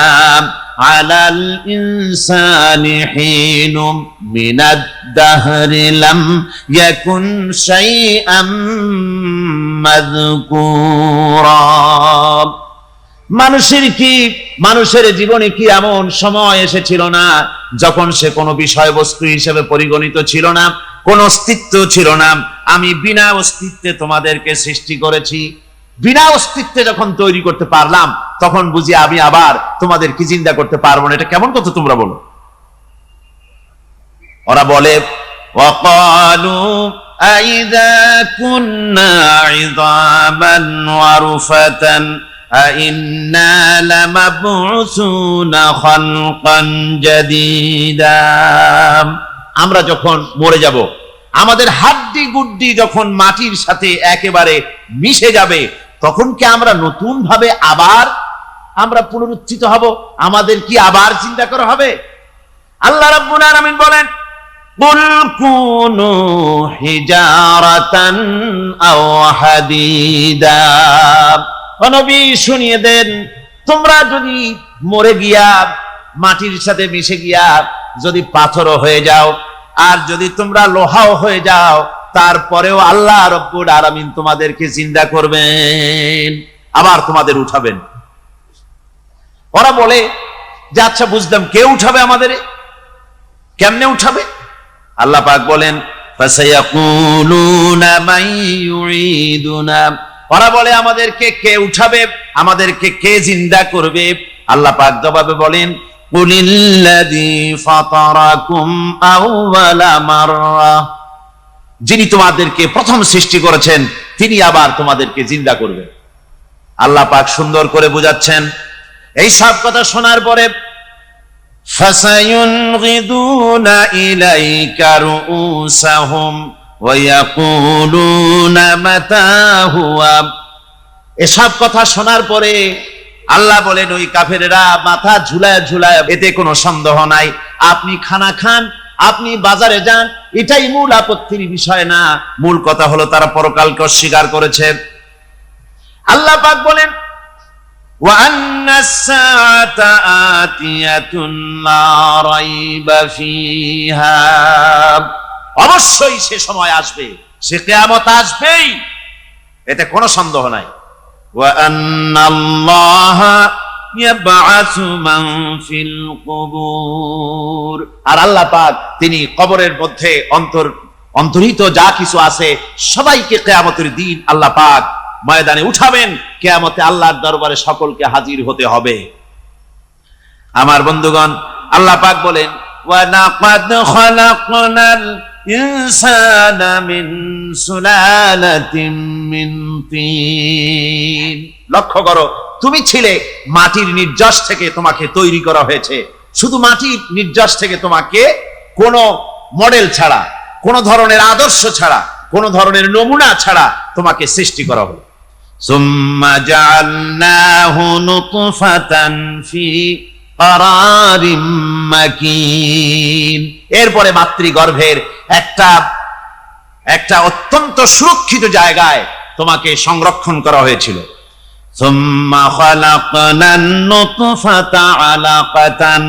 আলাল ইনসানি হিনুম মিনাদ দাহরি লাম ইয়াকুন শাইআম মাযকুরা। মানুষের জীবনে কি এমন সময় এসেছিল না যখন সে কোনো বিষয়বস্তু হিসেবে পরিগণিত ছিল না, কোন অস্তিত্ব ছিল না? আমি বিনা অস্তিত্বে তোমাদেরকে সৃষ্টি করেছি। বিনা অস্তিত্বে যখন তৈরি করতে পারলাম, তখন বুঝি আমি আবার তোমাদেরকে জিন্দা করতে পারবো না। এটা কেমন কথা তোমরা বলো? ওরা বলে ওয়াকালু আইযা কুন্না ইযামান ওয়া রুফাতান আইন্না লামাবউসুনা খালকান জাদীদা। আমরা যখন মরে যাব, আমাদের হাড্ডি গুড্ডি যখন মাটির সাথে একেবারে মিশে যাবে, তখন কি আমরা নতুন ভাবে আবার আমরা পুনরুত্থিত হব? আমাদের কি আবার চিন্তা করা হবে? আল্লাহ রাব্বুল আলামিন বলেন কুল কুনু হিজারাতান আও হাদিদা। ও নবী, শুনিয়ে দেন, তোমরা যদি মরে গিয়া মাটির সাথে মিশে গিয়া যদি পাথরও হয়ে যাও, আর যদি তোমরা লোহাও হয়ে যাও, তারপরেও আল্লাহ রব্বুল আলামিন তোমাদেরকে জিন্দা করবেন, আবার তোমাদের উঠাবেন। ওরা বলে যে আচ্ছা বুঝলাম, কে উঠাবে আমাদের? কেমনে উঠাবে? আল্লাহ পাক বলেন ফাসায়াকুলুনা মান ইউঈদুনা। ওরা বলে আমাদেরকে কে উঠাবে, আমাদেরকে কে জিন্দা করবে? আল্লাহ পাক জবাবে বলেন কুলিল্লাযী ফাতারাকুম আউওয়ালা মাররা। যিনি তোমাদেরকে প্রথম সৃষ্টি করেছেন, তিনি আবার তোমাদেরকে জিন্দা করবেন। আল্লাহ পাক সুন্দর করে বুঝাচ্ছেন। এই সব কথা শোনার পরে ফাসায়ুনগিদুনা ইলাইকা রুউসাহুম ওয়া ইয়াকুলুনা মাতা হুয়া। এসব কথা শোনার পরে আল্লাহ বলেন ওই কাফেরেরা মাথা ঝুলায় ঝুলায়, এতে কোনো সন্দেহ নাই, আপনি খানা খান, আপনি বাজারে যান, এটাই মূল আপত্তির বিষয় না। মূল কথা হলো তারা পরকালকে অস্বীকার করেছে। আল্লাহ পাক বলেন ওয়া আন্নাস সাআতা আতিয়াতুন লা রাইবা ফিহা। অবশ্যই সে সময় আসবে, সে কিয়ামত আসবেই, এতে কোনো সন্দেহ নাই। ওয়া আন্নাল্লাহা ইয়াবআসু মান ফিল কুবুর। আর আল্লাহ পাক তিনি কবরের মধ্যে অন্তর্হিত যা কিছু আছে সবাইকে কিয়ামতের দিন আল্লাহ পাক ময়দানে উঠাবেন। কিয়ামতে আল্লাহর দরবারে সকলকে হাজির হতে হবে। আমার বন্ধুগণ, আল্লাহ পাক বলেন ওয়া লাকাদ খালাকনাল ইনসানা মিন সুলালাতিন মিন তিন। লক্ষ্য করো, তুমি ছিলে মাটির নির্যাস থেকে তোমাকে তৈরি করা হয়েছে। শুধু মাটির নির্যাস থেকে তোমাকে কোনো মডেল ছাড়া, কোনো ধরনের আদর্শ ছাড়া, কোনো ধরনের নমুনা ছাড়া তোমাকে সৃষ্টি করা হলো। সুম্মা জাআলনাহু নুতফাতান ফি কারারিম মাকিন। এরপরে মাতৃগর্ভের একটা অত্যন্ত সুরক্ষিত জায়গায় তোমাকে সংরক্ষণ করা হয়েছিল। সুম্মা খালাকনান নুতফাতা আলাকাতান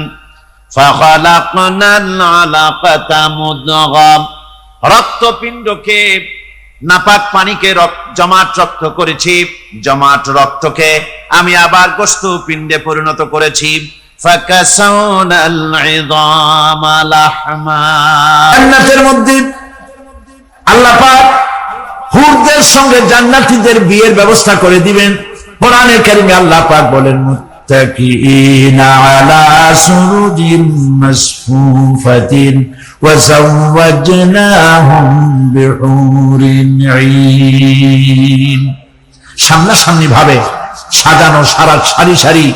ফাখালাকনাল আলাকাতা মুদগা। রক্তপিণ্ডকে, নাপাক পানিকে জমাট রক্ত করেছি, জমাট রক্তকে আমি আবার গোশত পিণ্ডে পরিণত করেছি। ফাকাসাউনাল ইযামা লাহমা। জান্নাতের মধ্যে আল্লাহ পাক হুরদের সঙ্গে জান্নাতীদের বিয়ের ব্যবস্থা করে দিবেন। কোরআনে কারিমে আল্লাহ পাক বলেন মুত্তাকিইনা আলা সুরুজিন মাসফুফাতিন ওয়া যাওয়াজনাহুম বিহুরিন ঈন। সামনাসামনি ভাবে সাজানো সারি সারি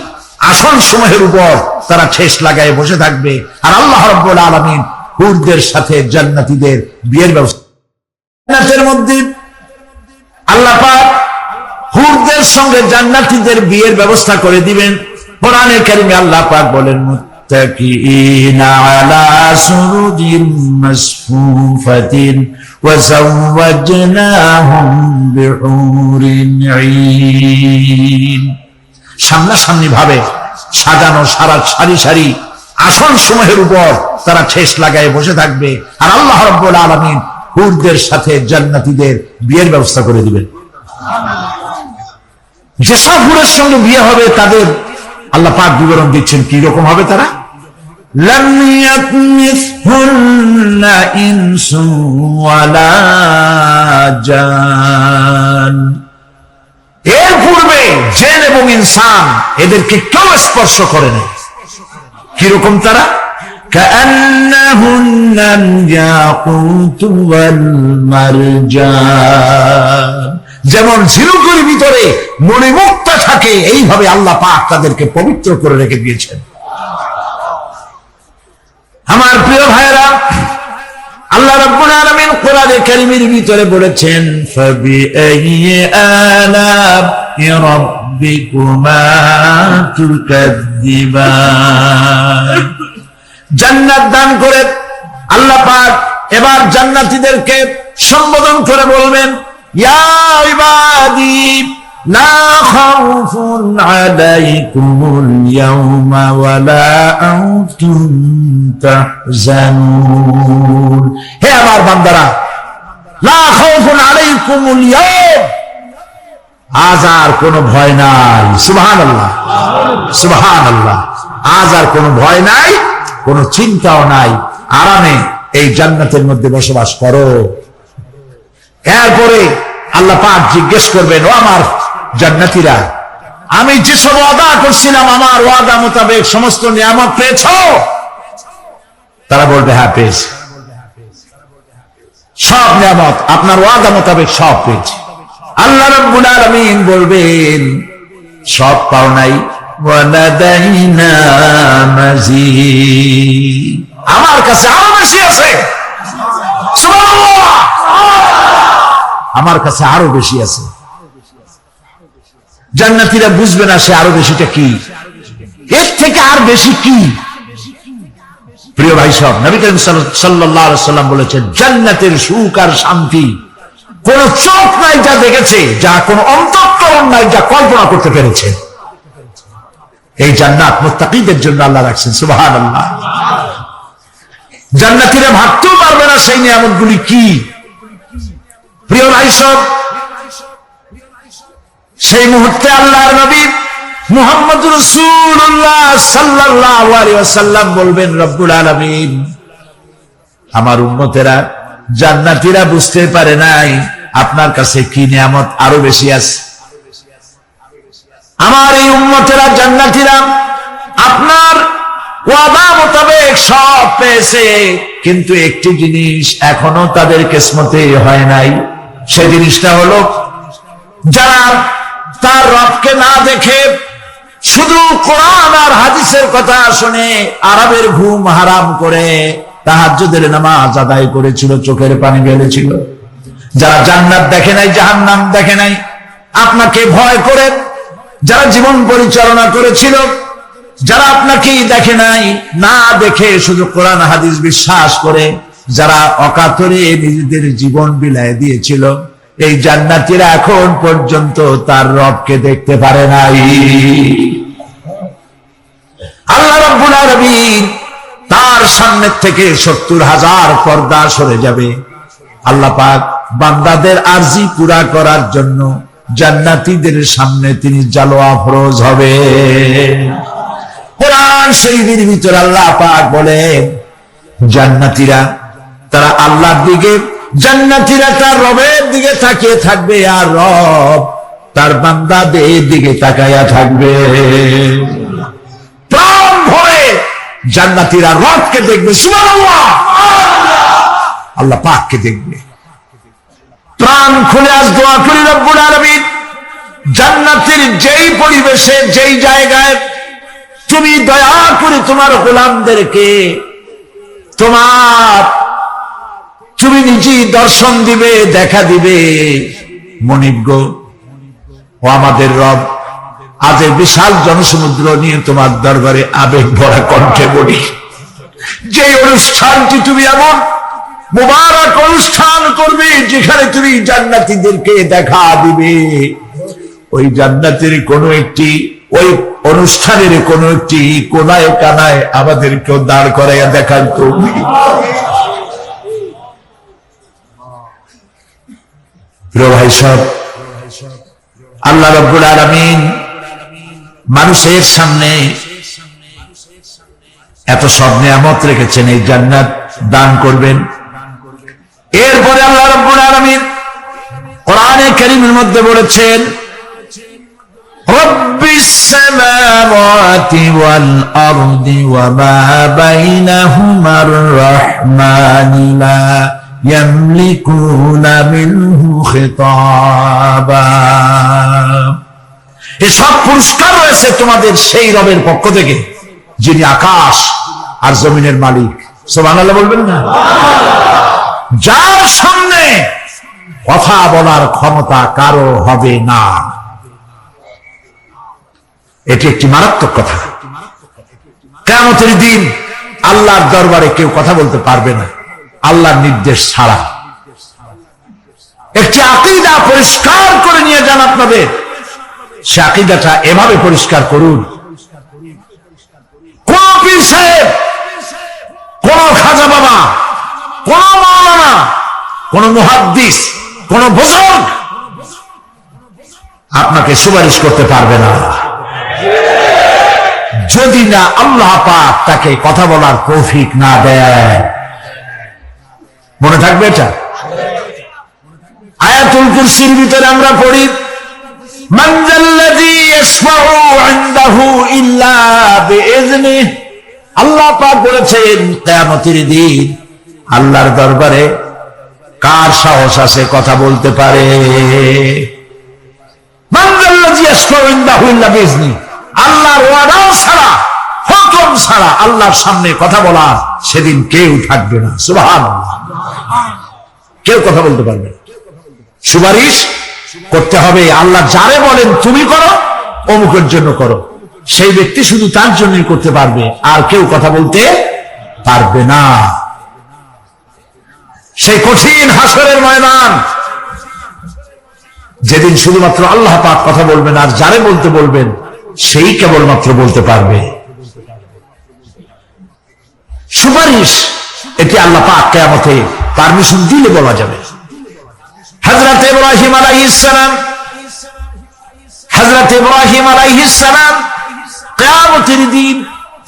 আসন সমূহের উপর তারা ঠেস লাগায় বসে থাকবে। আর আল্লাহ রাব্বুল আলামিন হুরদের সাথে জান্নাতীদের বিয়ের ব্যবস্থা। জান্নাতের মধ্যে আল্লাহ পাক হুরদের সঙ্গে জান্নাতীদের বিয়ের ব্যবস্থা করে দিবেন। কোরআনে কারিমে আল্লাহ পাক বলেন মুত্তাকিইনা আলা সুরুজিন মাসফুফাতিন ওয়া যাওয়াজনাহুম বিহুরিন ঈন। সামনাসামনি ভাবে সাজানো সারি সারি আসন সমূহের উপর তারা ঠেস লাগায় বসে থাকবে। আর আল্লাহ রাব্বুল আলামিন হুরদের সাথে জান্নাতীদের বিয়ের ব্যবস্থা করে দিবেন। যেসব হুরের সঙ্গে বিয়ে হবে তাদের আল্লাহ পাক বিবরণ দিচ্ছেন কি রকম হবে তারা। লাম ইয়াতমিসহুন্না ইনসুন ওয়ালা জান। এর পূর্বে জিন এবং ইনসান এদেরকে কেউ স্পর্শ করে নাই। কিরকম তারা? كأنهن الياقوت والمرجان, যেমন ঝিনুকের ভিতরে মণিমুক্তা থাকে, এইভাবে আল্লাহ পাক তাদেরকে পবিত্র করে রেখে দিয়েছেন। আমার প্রিয় ভাইরা, আল্লাহ রাব্বুল আলামিন কোরআনে কারীমের ভিতরে বলেছেন, ফাবিআইয়ি আলা'i রাব্বিকুমা তুকাযযিবান। জান্নাত দান করে আল্লাহ পাক এবার জান্নাতীদেরকে সম্বোধন করে বলবেন, ইয়া ইবাদি লা খাউফুন আলাইকুমুল ইয়াওমা ওয়া লা আনতুম তাহজানুন। হে আমার বান্দারা, লা খাউফুন আলাইকুমুল ইয়াওম, আজ আর কোনো ভয় নাই। সুবহানাল্লাহ, সুবহানাল্লাহ। আজ আর কোনো ভয় নাই, কোনো চিন্তাও নাই, আরামে এই জান্নাতের মধ্যে বসবাস করো। এরপরে আল্লাহ পাক জিজ্ঞেস করবেন, ও আমার জান্নাতীরা, আমি যেসব ওয়াদা করছিলাম আমার ওয়াদা মোতাবেক সমস্ত নিয়ামত পেয়েছো? তারা বলবে, হ্যাঁ পেয়েছি, সব নিয়ামত আপনার ওয়াদা মোতাবেক সব পেয়েছি। আল্লাহ রাব্বুল আলামিন বলবেন, সব পাও নাই, ওয়ালাদাইনা মাজিদ, আমার কাছে আরো বেশি আছে। সুবহানাল্লাহ, আমার কাছে আরো বেশি আছে। জান্নাতীরা বুঝবে না সে আরো বেশিটা কি, এর থেকে আর বেশি কি। প্রিয় ভাই সব, নবী করিম সাল্লাল্লাহু আলাইহি ওয়াসাল্লাম বলেছেন, জান্নাতের সুখ আর শান্তি কোন চোখ নাই যা দেখেছে, যা কোন অন্তঃকরণ নাই যা কল্পনা করতে পেরেছে। এই জান্নাত মুত্তাকিদের জন্য আল্লাহ রাখছেন। সুবহানাল্লাহ। জান্নাতীরা ভাবতেও পারবে না সেই নিয়ামতগুলি কি। প্রিয় ভাই সব, সেই মুহূর্তে আল্লাহর নবী মুহাম্মদ রাসূলুল্লাহ সাল্লাল্লাহু আলাইহি ওয়াসাল্লাম বলবেন, রব্বুল আলামিন, আমার উম্মতেরা জান্নাতীরা বুঝতে পারে নাই আপনার কাছে কি নিয়ামত আরো বেশি আছে। আমার এই উম্মতেরা জান্নাতীরা আপনার ওয়াদা মোতাবেক সব পেয়েছে, কিন্তু একটি জিনিস এখনো তাদের কিসমতে হয় নাই। সেই জিনিসটা হলো, যারা তার রবকে না দেখে শুধু কোরআন আর হাদিসের কথা শুনে আরামের ঘুম হারাম করে তাহাজ্জুদের নামাজ আদায় করেছিল, চোখের পানি ফেলেছিল, যারা জান্নাত দেখে নাই, জাহান্নাম দেখে নাই, আপনাকে ভয় করে যারা জীবন পরিচালনা করেছিল, যারা আপনাকেই দেখে নাই, না দেখে শুধু কোরআন হাদিস বিশ্বাস করে যারা অকাতরে নিজেদের জীবন বিলায় দিয়েছিল, এই জান্নাতীরা এখন পর্যন্ত তার রবকে দেখতে পারে নাই। আল্লাহ রাব্বুল আলামিন তার সামনে থেকে ৭০,০০০ পর্দা সরে যাবে। আল্লাহ পাক বান্দাদের আরজি পুরা করার জন্য জান্নাতীদের সামনে তিনি জালোয়া ফরজ হবে। কোরআন শরীফের ভিতর আল্লাহ পাক বলেন, জান্নাতীরা তারা আল্লাহর দিকে, জান্নাতীরা তার রবের দিকে তাকিয়ে থাকবে, আর রব তার বান্দাদের দিকে তাকায়া থাকবে। প্রাণ ভরে জান্নাতীরা রবকে দেখবে, সুবহানাল্লাহ, আল্লাহ পাককে দেখবে। প্রাণ খুলে আজ দোয়া করি, রব্বুল আলামিন, জান্নাতের যেই পরিবেশে, যেই জায়গায় তুমি দয়া করে তোমার গোলামদেরকে তুমি নিজেই দর্শন দিবে, দেখা দিবে। মনিব গো, ও আমাদের রব, আজ এই বিশাল জনসমুদ্র নিয়ে তোমার দরবারে আবেগ ভরা কণ্ঠে বলি, যে অনুষ্ঠানটি তুমি এমন মুবারক অনুষ্ঠান করবে যেখানে তুমি জান্নাতীদেরকে দেখা দিবে, ওই জান্নাতের কোন একটি, ওই অনুষ্ঠানের কোন একটি কোনায় কানায় আমাদেরকেও দাঁড় করাইয়া দেখার তৌফিক। প্রিয় ভাই সব, আল্লাহ রাব্বুল আলামিন মানুষের সামনে এত সব নিয়ামত রেখেছেন, এই জান্নাত দান করবেন। এরপরে আল্লাহ রাব্বুল আলামিন কোরআনে কারীমের মধ্যে বলেছেন, রব্বিস সামাওয়াতি ওয়াল আরদি ওয়া মা বাইনাহুমার রাহমানি লা ইয়ামলিকুনা মিনহু খিতাবা। এসব পুরস্কার রয়েছে তোমাদের সেই রবের পক্ষ থেকে যিনি আকাশ আর জমিনের মালিক। সুবহানাল্লাহ বলবেন না? যার সামনে কথা বলার ক্ষমতা কারো হবে না। এটি একটি মারাত্মক কথা। কিয়ামতের দিন আল্লাহর দরবারে কেউ কথা বলতে পারবে না আল্লাহর নির্দেশ ছাড়া। একটি আকীদা পরিষ্কার করে নিয়ে যান আপনাদের। সে আকীদাটা এভাবে পরিষ্কার করুন, কোন পীর সাহেব, কোন খাজা বাবা, কোন মাওলানা, কোন মুহাদ্দিস, কোন বুজুর্গ আপনাকে সুপারিশ করতে পারবে না যদি না আল্লাহ পাক তাকে কথা বলার তৌফিক না দেয়। মনে থাকবে এটা। আয়াতুল কুরসির ভিতরে আমরা পড়ি, মান যাল্লাযী ইয়াশফাউ ইনদাহু ইল্লা বিইজনিহি। আল্লাহ পাক বলেছেন কিয়ামতের দিন আল্লাহর দরবারে কার সাহস আছে কথা বলতে পারে? মান যাল্লাযী ইয়াশফাউ ইনদাহু ইল্লা বিইজনিহি। আল্লাহর ওয়াদা ছাড়া, হুকুম ছাড়া আল্লাহর সামনে কথা বলা সেদিন কেউ থাকবে না। সুবহানাল্লাহ। কেউ কথা বলতে পারবে না। সুপারিশ করতে হবে আল্লাহ যারে বলেন তুমি করো, অমুকের জন্য করো, সেই ব্যক্তি শুধু তার জন্যই করতে পারবে, আর কেউ কথা বলতে পারবে না। সেই কঠিন হাসরের ময়দান, যেদিন শুধুমাত্র আল্লাহ পাক কথা বলবেন, আর যারে বলতে বলবেন সেই কেবলমাত্র বলতে পারবে। সুপারিশ এটি আল্লাহ পাক কিয়ামতে পারমিশন দিলে বলা যাবে। হযরত ইব্রাহিম আলাইহিস সালাম কিয়ামতের দিন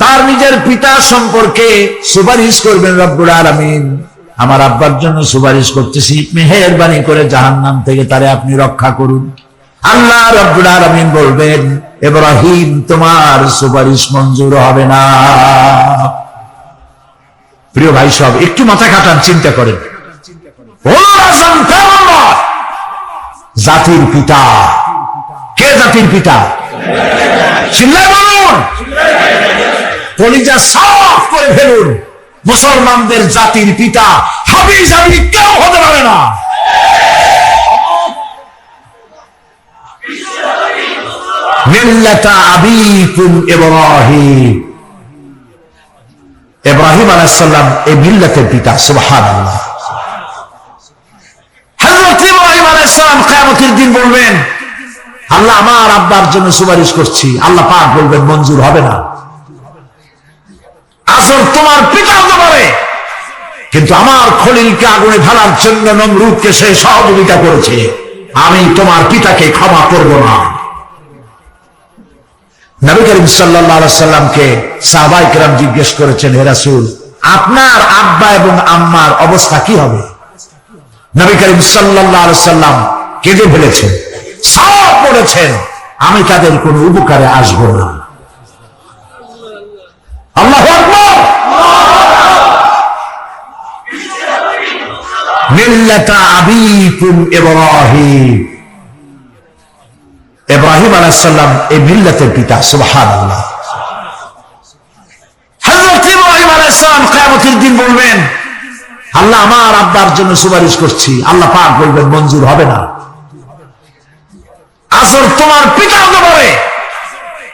তার নিজের পিতা সম্পর্কে সুপারিশ করবেন। রব্বুল আলামিন, আমার আব্বার জন্য সুপারিশ করতেছি, মেহেরবানি করে জাহান্নাম থেকে তারে আপনি রক্ষা করুন। আল্লাহ রব্বুল আলামিন বলবেন, ইব্রাহিম তোমার সুপারিশ মঞ্জুর হবে না। প্রিয় ভাই সব, একটু মাথা খাটান, চিন্তা করেন। জাতির পিতা কে? জাতির পিতা চিল্লায় বলুন, কলিজা সাফ করে ফেলুন। মুসলমানদের জাতির পিতা হাবিজাবি কেউ হতে পারে না। মিল্লাতা আবিকুম ইব্রাহিম। ইব্রাহিম আলাইহিস সালাম এই মিল্লাতের পিতা। সুবহানাল্লাহ। হযরত ইব্রাহিম আলাইহিস সালাম কিয়ামতের দিন বলবেন, আল্লাহ আমার আব্বার জন্য সুপারিশ করছি। আল্লাহ পাক বলবেন মঞ্জুর হবে না। আসল তোমার পিতা হতে পারে, কিন্তু আমার খলিলকে আগুনে ঢালার জন্য নমরুদকে সে সহযোগিতা করেছে, আমি তোমার পিতাকে ক্ষমা করব না। নবী করিম সাল্লাল্লাহু আলাইহি সাল্লামকে সাহাবায়ে কেরাম জিজ্ঞেস করেছেন, হে রাসূল, আপনার আব্বা এবং আম্মার অবস্থা কি হবে? নবী করিম সাল্লাল্লাহু আলাইহি সাল্লাম কেঁদে ফেলেছেন, সব বলেছেন, আমি তাদের কোনো উপকারে আসব না। আল্লাহু আকবার। মিল্লাতা আবিকুম ইব্রাহিম। ইব্রাহিম আলাইহিস সালাম এই মিল্লাতের পিতা। সুবহানাল্লাহ। হযরত ইব্রাহিম আলাইহিস সালাম কিয়ামতের দিন বলবেন, আল্লাহ আমার আব্বার জন্য সুপারিশ করছি। আল্লাহ পাক বলবেন মঞ্জুর হবে না। আসল তোমার পিতা হতে পারে,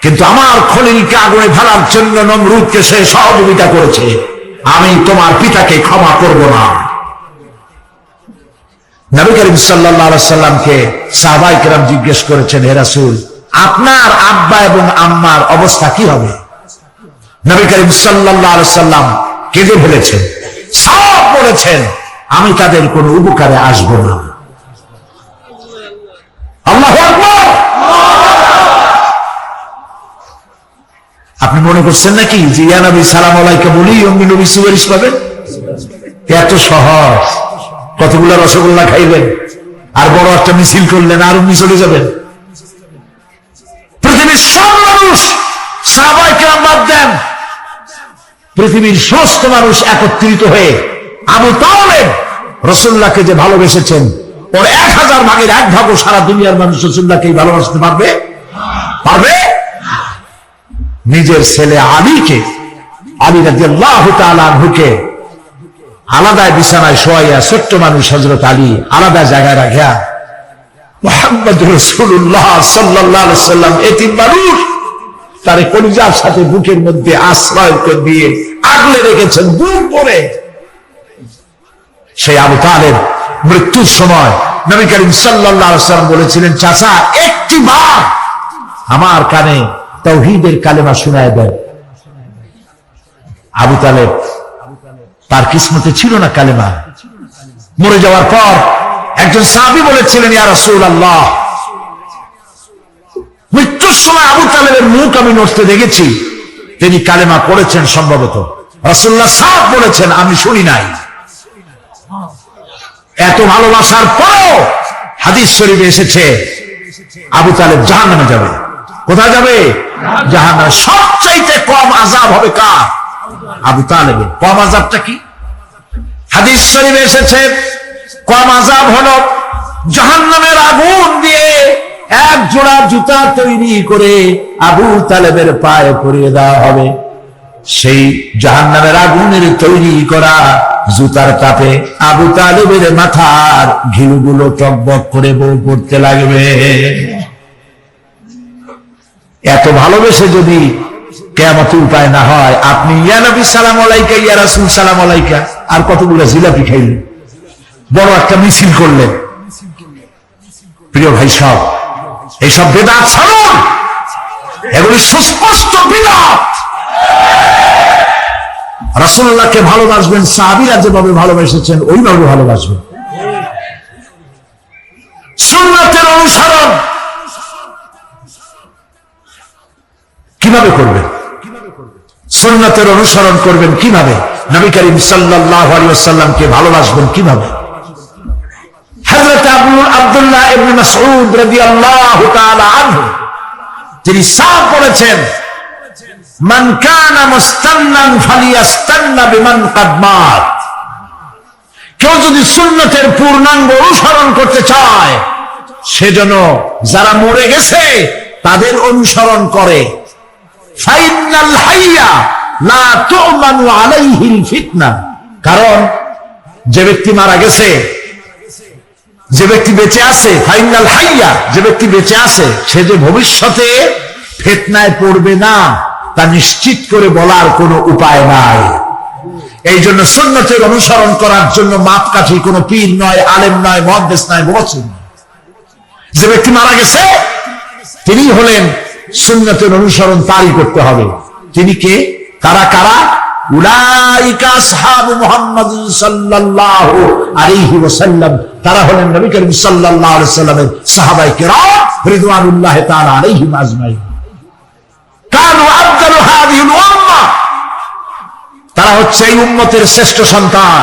কিন্তু আমার খলিলকে আগুনে ঢালার জন্য নমরুদকে সে সহযোগিতা করেছে, আমি তোমার পিতাকে ক্ষমা করব না। নবী করিম সাল্লাল্লাহু আলাইহি সাল্লামকে সাহাবায়ে কেরাম জিজ্ঞেস করেছেন, হে রাসূল, আপনার আব্বা এবং আম্মার অবস্থা কি হবে? নবী করিম সাল্লাল্লাহু আলাইহি সাল্লাম কেঁদে ফেলেছেন, সব বলেছেন, আমি তাদের কোনো উপকারে আসব না। আল্লাহু আকবার। আপনি মনে করছেন নাকি যে ইয়া নবী সালাম আলাইকা বলি অমনি নবী সুপারিশ পাবেন? এত সহজ। কতগুলো রসগোল্লা খাইবেন আর বড় একটা মিছিল করলেন আর অমনি চলে যাবেন? পৃথিবীর সমস্ত মানুষ একত্রিত হয়ে আবু তালেব রাসূলুল্লাহকে যে ভালোবেসেছেন, ওর 1000 ভাগের 1 ভাগও সারা দুনিয়ার মানুষ রাসূলুল্লাহকেই ভালোবাসতে পারবে? নিজের ছেলে আলীকে, আলী রাদিয়াল্লাহু তাআলা আনহুকে আলাদা বিছানায় শোয়াইয়া, ছোট্ট মানুষ হযরত আলী আলাদা জায়গায় রাখিয়া মুহাম্মদ রাসূলুল্লাহ সাল্লাল্লাহু আলাইহি সাল্লাম এতিম মানুষ তারে কলিজার সাথে বুকের মধ্যে আশ্রয় করে দিয়ে আগলে রেখেছেন বুক ভরে। সেই আবু তালেব মৃত্যুর সময় নবী করিম সাল্লাল্লাহু আলাইহি সাল্লাম বলেছিলেন, চাচা একটি বার আমার কানে তাওহীদের কালেমা শোনায় দেন। আবু তালেব তার কিসমতে ছিল না কালেমা। মরে যাওয়ার পর একজন সাহাবী বলেছিলেন, ইয়া রাসূলুল্লাহ, মৃত্যুর সময় আবু তালেবের মুখ আমি নড়তে দেখেছি, তিনি কালেমা পড়েছেন সম্ভবত। রাসূলুল্লাহ সাফ বলেছেন, আমি শুনি নাই। এত ভালোবাসার পরও হাদিস শরীফে এসেছে আবু তালেব জাহান্নামে যাবে। কোথায় যাবে? জাহান্নামে। সবচাইতে কম আযাব হবে কার? আবু তালেবের। কম আযাবটা কি? হাদিস শরীফে এসেছে কম আযাব হলো জাহান্নামের আগুন দিয়ে 1 জোড়া জুতা তৈরি করে আবু তালেবের পায়ে পরিয়ে দেওয়া হবে। সেই জাহান্নামের আগুনের তৈরি করা জুতার তাপে আবু তালেবের মাথার ঘিলুগুলো টকবক করে বউ পড়তে লাগবে। এত ভালোবেসে যদি কিয়ামতে উপায় না হয়, আপনি ইয়া নবী সালাম আলাইকা, ইয়া রাসূল সালাম আলাইকা আর কতগুলো জিলাপি খাইলেন, বড় একটা মিছিল করলেন। প্রিয় ভাই সব, এইসব বিদআত ছাড়ুন, এগুলি সুস্পষ্ট বিদআত। রাসূলুল্লাহকে ভালোবাসবেন, সাহাবীরা যেভাবে ভালোবেসেছেন ওইভাবে ভালোবাসবেন। সুন্নাতের অনুসরণ কিভাবে করবেন? সুন্নাতের অনুসরণ করবেন কিভাবে? নবী করিম সাল্লাল্লাহু আলাইহি ওয়াসাল্লামকে ভালোবাসবেন কিভাবে? হযরত আব্দুল্লাহ ইবনে মাসউদ রাদিয়াল্লাহু তাআলা আনহু তিনি সাফ বলেছেন, মান কানা মুস্তান্নান ফালিয়াস্তান্না বিমান কাদ মাত। কেউ যদি সুন্নতের পূর্ণাঙ্গ অনুসরণ করতে চায়, সেজন্য যারা মরে গেছে তাদের অনুসরণ করে। ফাইনাল হাইয়া লা তু'মানু আলাইহিল ফিতনা। কারণ যে ব্যক্তি মারা গেছে, যে ব্যক্তি বেঁচে আছে, ফাইনাল হাইয়া, যে ব্যক্তি বেঁচে আছে সে যে ভবিষ্যতে ফিতনায় পড়বে না তা নিশ্চিত করে বলার কোনো উপায় নাই। এই জন্য সুন্নতের অনুসরণ করার জন্য মাপকাঠি কোনো পীর নয়, আলেম নয়, মুহাদ্দিস নয়, মুফাসসির নয়। যে ব্যক্তি মারা গেছে তিনি হলেন সুন্নতের অনুসরণ তারই করতে হবে। তিনি কে? তারা কারা? উলাইকা আসহাবু মুহাম্মদ সাল্লাল্লাহু আলাইহি ওয়াসাল্লাম। তারা হলেন নবী করিম সাল্লাল্লাহু আলাইহি ওয়াসাল্লামের সাহাবায়ে কিরাম রিদওয়ানুল্লাহি তাআলা আলাইহিম আজমাইন। কানু আফদালু হাযিহিল উম্মাহ। তারা হচ্ছে এই উম্মতের শ্রেষ্ঠ সন্তান।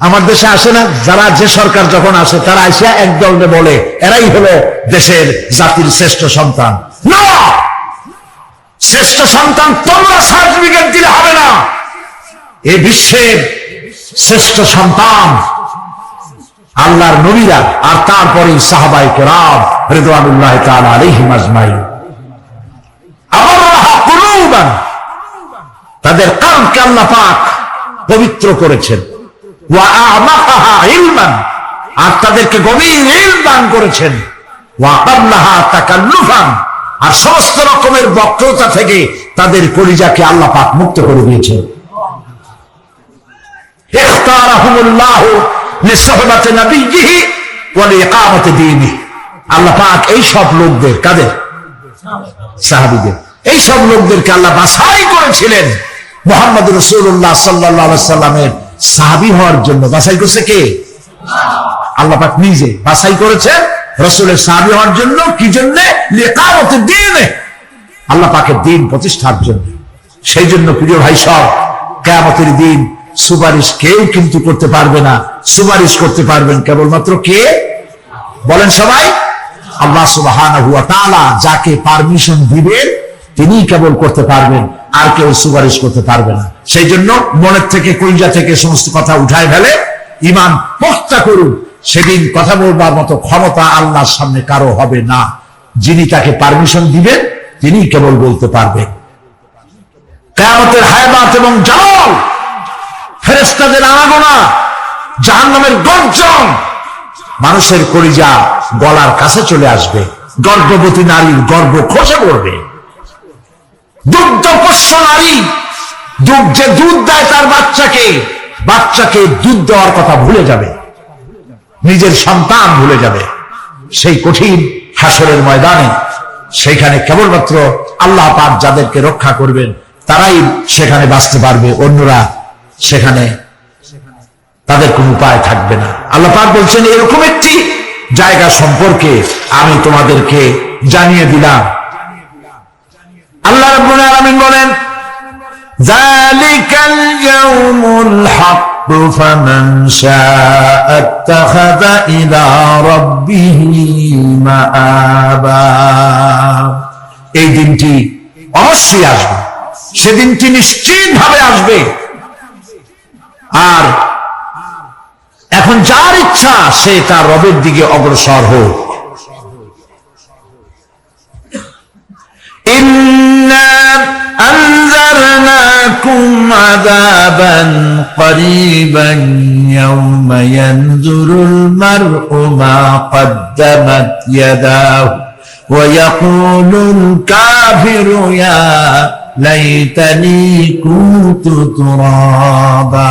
আমার দেশে আসে না, যারা যে সরকার যখন আসে তারা এসে একদলে বলে এরাই হলো দেশের জাতির শ্রেষ্ঠ সন্তান। না, শ্রেষ্ঠ সন্তান তোমরা সার্টিফিকেট দিলে হবে না। এই বিশ্বের শ্রেষ্ঠ সন্তান আল্লাহর নবীরা, আর তারপরে সাহাবায়ে কেরাম রিদওয়ানুল্লাহি তাআলা আলাইহিম আজমাইন। আবাররাহা কুলুবান, তাদের কলবকে আল্লাহ পাক পবিত্র করেছেন। ওয়া আমাকাহা ইলমান, আর তাদেরকে গভীর ইলম দান করেছেন। ওয়া আকাল্লাহা তাকাল্লুফান, আর সমস্ত রকমের বক্রতা থেকে তাদের কলিজাকে আল্লাহ পাক মুক্ত করে দিয়েছেন। ইখতারাহুমুল্লাহু লিসহবাতি নবিয়্যিহি ওয়া লিইকামাতি দীনিহি। আল্লাহ পাক এই সব লোকদের, কাদের? সাহাবীদের, এই সব লোকদেরকে আল্লাহ বাছাই করেছিলেন মুহাম্মদ রাসূলুল্লাহ সাল্লাল্লাহু আলাইহি সাল্লামের সাহাবী হওয়ার জন্য। বাছাই করছে কে? আল্লাহ পাক নিজে বাছাই করেছেন রাসূলের সাহাবী হওয়ার জন্য। কি জন্য? লিইকামাতি দীনিহি, আল্লাহ পাকের দ্বীন প্রতিষ্ঠার জন্য। সেই জন্য প্রিয় ভাই সব, কিয়ামতের দিন সুপারিশ কেউ কিন্তু করতে পারবে না। সুপারিশ করতে পারবেন কেবলমাত্র কে? বলেন সবাই। আল্লাহ সুবহানাহু ওয়া তাআলা যাকে পারমিশন দিবেন তিনি কেবল করতে পারবেন। আর কেউ সুপারিশ করতে পারবে না। সেই জন্য মনের থেকে কলিজা থেকে সমস্ত কথা উঠায় ফেলে ইমান পোক্তা করুন। সেদিন কথা বলবার মতো ক্ষমতা আল্লাহর সামনে কারো হবে না। যিনি তাকে পারমিশন দিবেন তিনি কেবল বলতে পারবেন। কিয়ামতের হায়বাত এবং জালাল, ফেরেশতাদের আনাগোনা, জাহান্নামের গর্জন, মানুষের কলিজা গলার কাছে চলে আসবে। গর্ভবতী নারীর গর্ভ খসে পড়বে। দুগ্ধপোষ্য নারী, যে দুধ দেয় তার বাচ্চাকে দুধ দেওয়ার কথা ভুলে যাবে, নিজের সন্তান ভুলে যাবে। সেই কঠিন হাসরের ময়দানে সেখানে কেবলমাত্র আল্লাহ পাক যাদেরকে রক্ষা করবেন তারাই সেখানে বাঁচতে পারবে, অন্যরা সেখানে তাদের কোনো উপায় থাকবে না। আল্লাহ পাক বলছেন এরকম একটি জায়গা সম্পর্কে আমি তোমাদেরকে জানিয়ে দিলাম। আল্লাহ রাব্বুল আলামিন বলেন যালিকাল ইয়াউমুল হক ফামান শাআ ইত্তাখাযা ইলা রাব্বিহি মাআবা। এই দিনটি অবশ্যই আসবে, সেদিনটি নিশ্চিতভাবে আসবে। আর এখন যার ইচ্ছা সে তার রবের দিকে অগ্রসর হোক। ইন্না আনজারনাকুম আযাবান করিবান ইয়াওমা ইয়ানজুরুল মার'উ মা কদ্দামাত ইয়াদাহু ওয়া ইয়াকুলুল কাফিরু ইয়া লাইতানি কুনতু তুরাবা।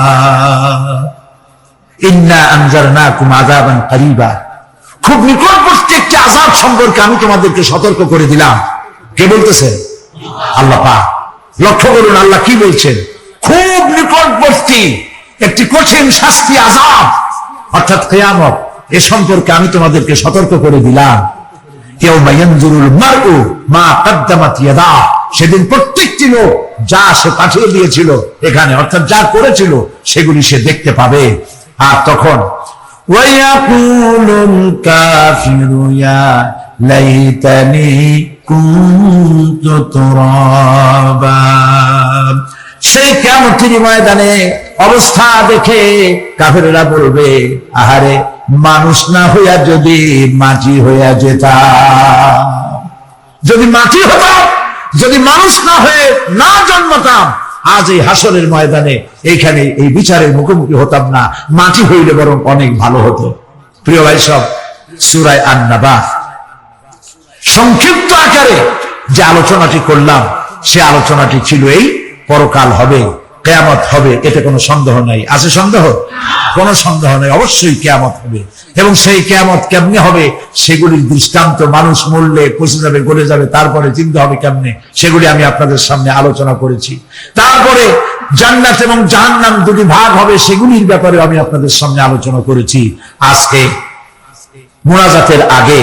ইন্না আনজারনাকুম আযাবান করিবা, খুব নিকটবর্তী একটি আযাব সম্পর্কে আমি তোমাদেরকে সতর্ক করে দিলাম। কে বলতেছেন? আল্লাহ পাক। লক্ষ্য করুন আল্লাহ কি বলছেন, খুব নিকটবর্তী একটি কঠিন শাস্তি, আযাব অর্থাৎ কিয়ামত, এ সম্পর্কে আমি তোমাদেরকে সতর্ক করে দিলাম। ইয়াউমা ইয়ানজুরুল মার'উ মা কদ্দামাত ইয়াদাহু, সেদিন প্রত্যেকটি লোক যা সে পাঠিয়ে দিয়েছিল এখানে, অর্থাৎ যা করেছিল সেগুলি সে দেখতে পাবে। আর তখন ওয়ায়াকুলুল কাফিরু ইয়া লাইতানি কুনতু তুরাবা। সেই কিয়ামতের ময়দানে অবস্থা দেখে কাফেররা বলবে, আহারে মানুষ না হইয়া যদি মাটি হইয়া যেতাম, যদি মাটি হতাম, যদি মানুষ না হয়ে না জন্মতাম, আজ এই হাসরের ময়দানে এইখানে এই বিচারের মুখোমুখি হতাম না, মাটি হইলে বরং অনেক ভালো হতো। প্রিয় ভাই সব, সূরা আন-নাবা সংক্ষিপ্ত আকারে যে আলোচনাটি করলাম সে আলোচনাটি ছিল এই পরকাল হবে, কিয়ামত হবে, এতে কোনো সন্দেহ নাই। আছে সন্দেহ? কোনো সন্দেহ নাই, অবশ্যই কিয়ামত হবে। এবং সেই কিয়ামত কেমনে হবে সেগুলির দৃষ্টান্ত মানুষ মরলে পচে যাবে, গলে যাবে, তারপরে চিন্তা হবে কেমনে, সেগুলি আমি আপনাদের সামনে আলোচনা করেছি। তারপরে জান্নাত এবং জাহান্নাম দুটি ভাগ হবে, সেগুলির ব্যাপারে আমি আপনাদের সামনে আলোচনা করেছি। আজকে মুনাজাতের আগে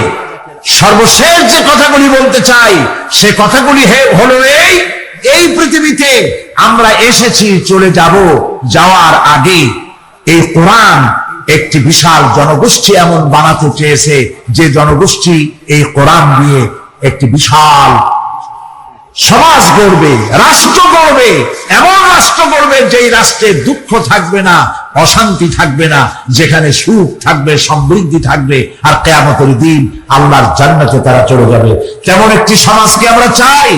সর্বশেষ যে কথাগুলি বলতে চাই সে কথাগুলি হলো এই পৃথিবীতে আমরা এসেছি, চলে যাব, যাওয়ার আগে এই কোরআন একটি বিশাল জনগোষ্ঠী এমন বানাতে চেয়েছে যে জনগোষ্ঠী এই কোরআন দিয়ে একটি বিশাল সমাজ গড়বে, রাষ্ট্র গড়বে, এমন রাষ্ট্র গড়বে যেই রাষ্ট্রে দুঃখ থাকবে না, অশান্তি থাকবে না, যেখানে সুখ থাকবে, সমৃদ্ধি থাকবে, আর কিয়ামতের দিন আল্লাহর জান্নাতে তারা চলে যাবে। তেমন একটি সমাজকে আমরা চাই।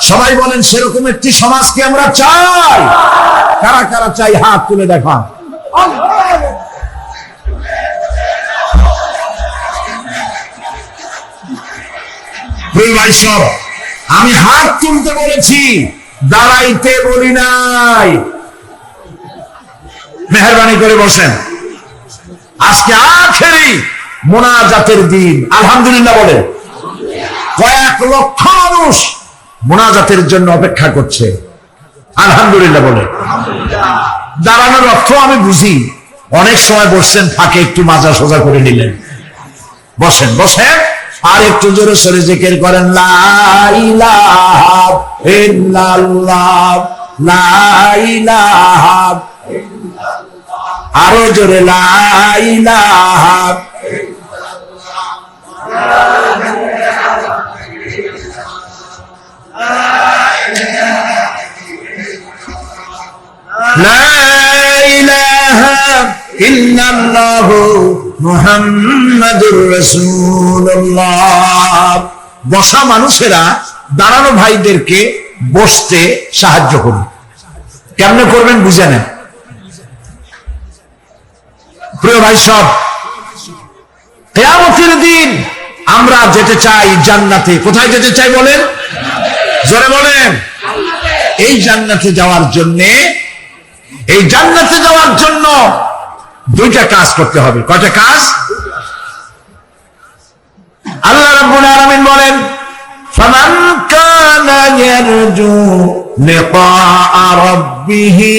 সবাই বলেন সেরকম একটি সমাজকে আমরা চাই। কারা কারা চাই হাত তুলে দেখান। আমি হাত তুলতে বলেছি, দাঁড়াইতে বলি নাই। মেহরবানি করে বসেন। আজকে আখেরি মোনাজাতের দিন, আলহামদুলিল্লাহ বলে। কয়েক লক্ষ মানুষ মোনাজাতের জন্য অপেক্ষা করছে, আলহামদুলিল্লাহ বলে। দাঁড়ানোর অর্থ আমি বুঝি, অনেক সময় বসছেন, ফাঁকে একটু মাজা সোজা করে নিলেন, বসেন, বসেন, আর একটু জোরে সরে জিকির করেন, লা ইলাহা ইল্লাল্লাহ, লা ইলাহা ইল্লাল্লাহ, আরো জোরে লা ইলাহা ইল্লাল্লাহ। লা ইলাহা ইল্লাল্লাহ মুহাম্মাদুর রাসূলুল্লাহ। বসা মানুষেরা দাঁড়ানো ভাইদেরকে বসতে সাহায্য করুন। কেমনে করবেন বুঝে নেন। প্রিয় ভাই সব, কিয়ামতের দিন আমরা যেতে চাই জান্নাতে। কোথায় যেতে চাই বলেন? জোরে বলেন। এই জান্নাতে যাওয়ার জন্য দুইটা কাজ করতে হবে। কয়টা কাজ? আল্লাহ রাব্বুল আলামিন বলেন, ফামান কানা ইয়ারজু লিকাআ রাব্বিহি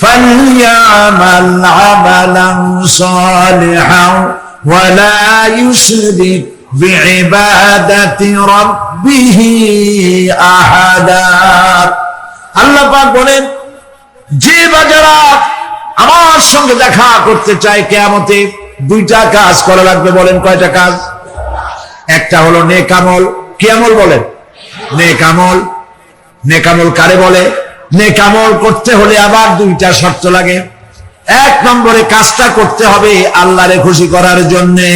ফালইয়ামাল আমালান সালিহান ওয়া লা ইউশরিক বিইবাদাতি রাব্বিহি আহাদা। আল্লাহ পাক বলেন, যে বাজারা আমার সঙ্গে দেখা করতে চায় কিয়ামতে, দুইটা কাজ করা লাগবে। বলেন কয়টা কাজ? একটা হলো নেক আমল। কি আমল বলেন? নেক আমল। নেক আমল কারে বলে? নেক আমল করতে হলে আবার দুইটা শর্ত লাগে। এক নম্বরে কাজটা করতে হবে আল্লাহরে খুশি করার জন্যে।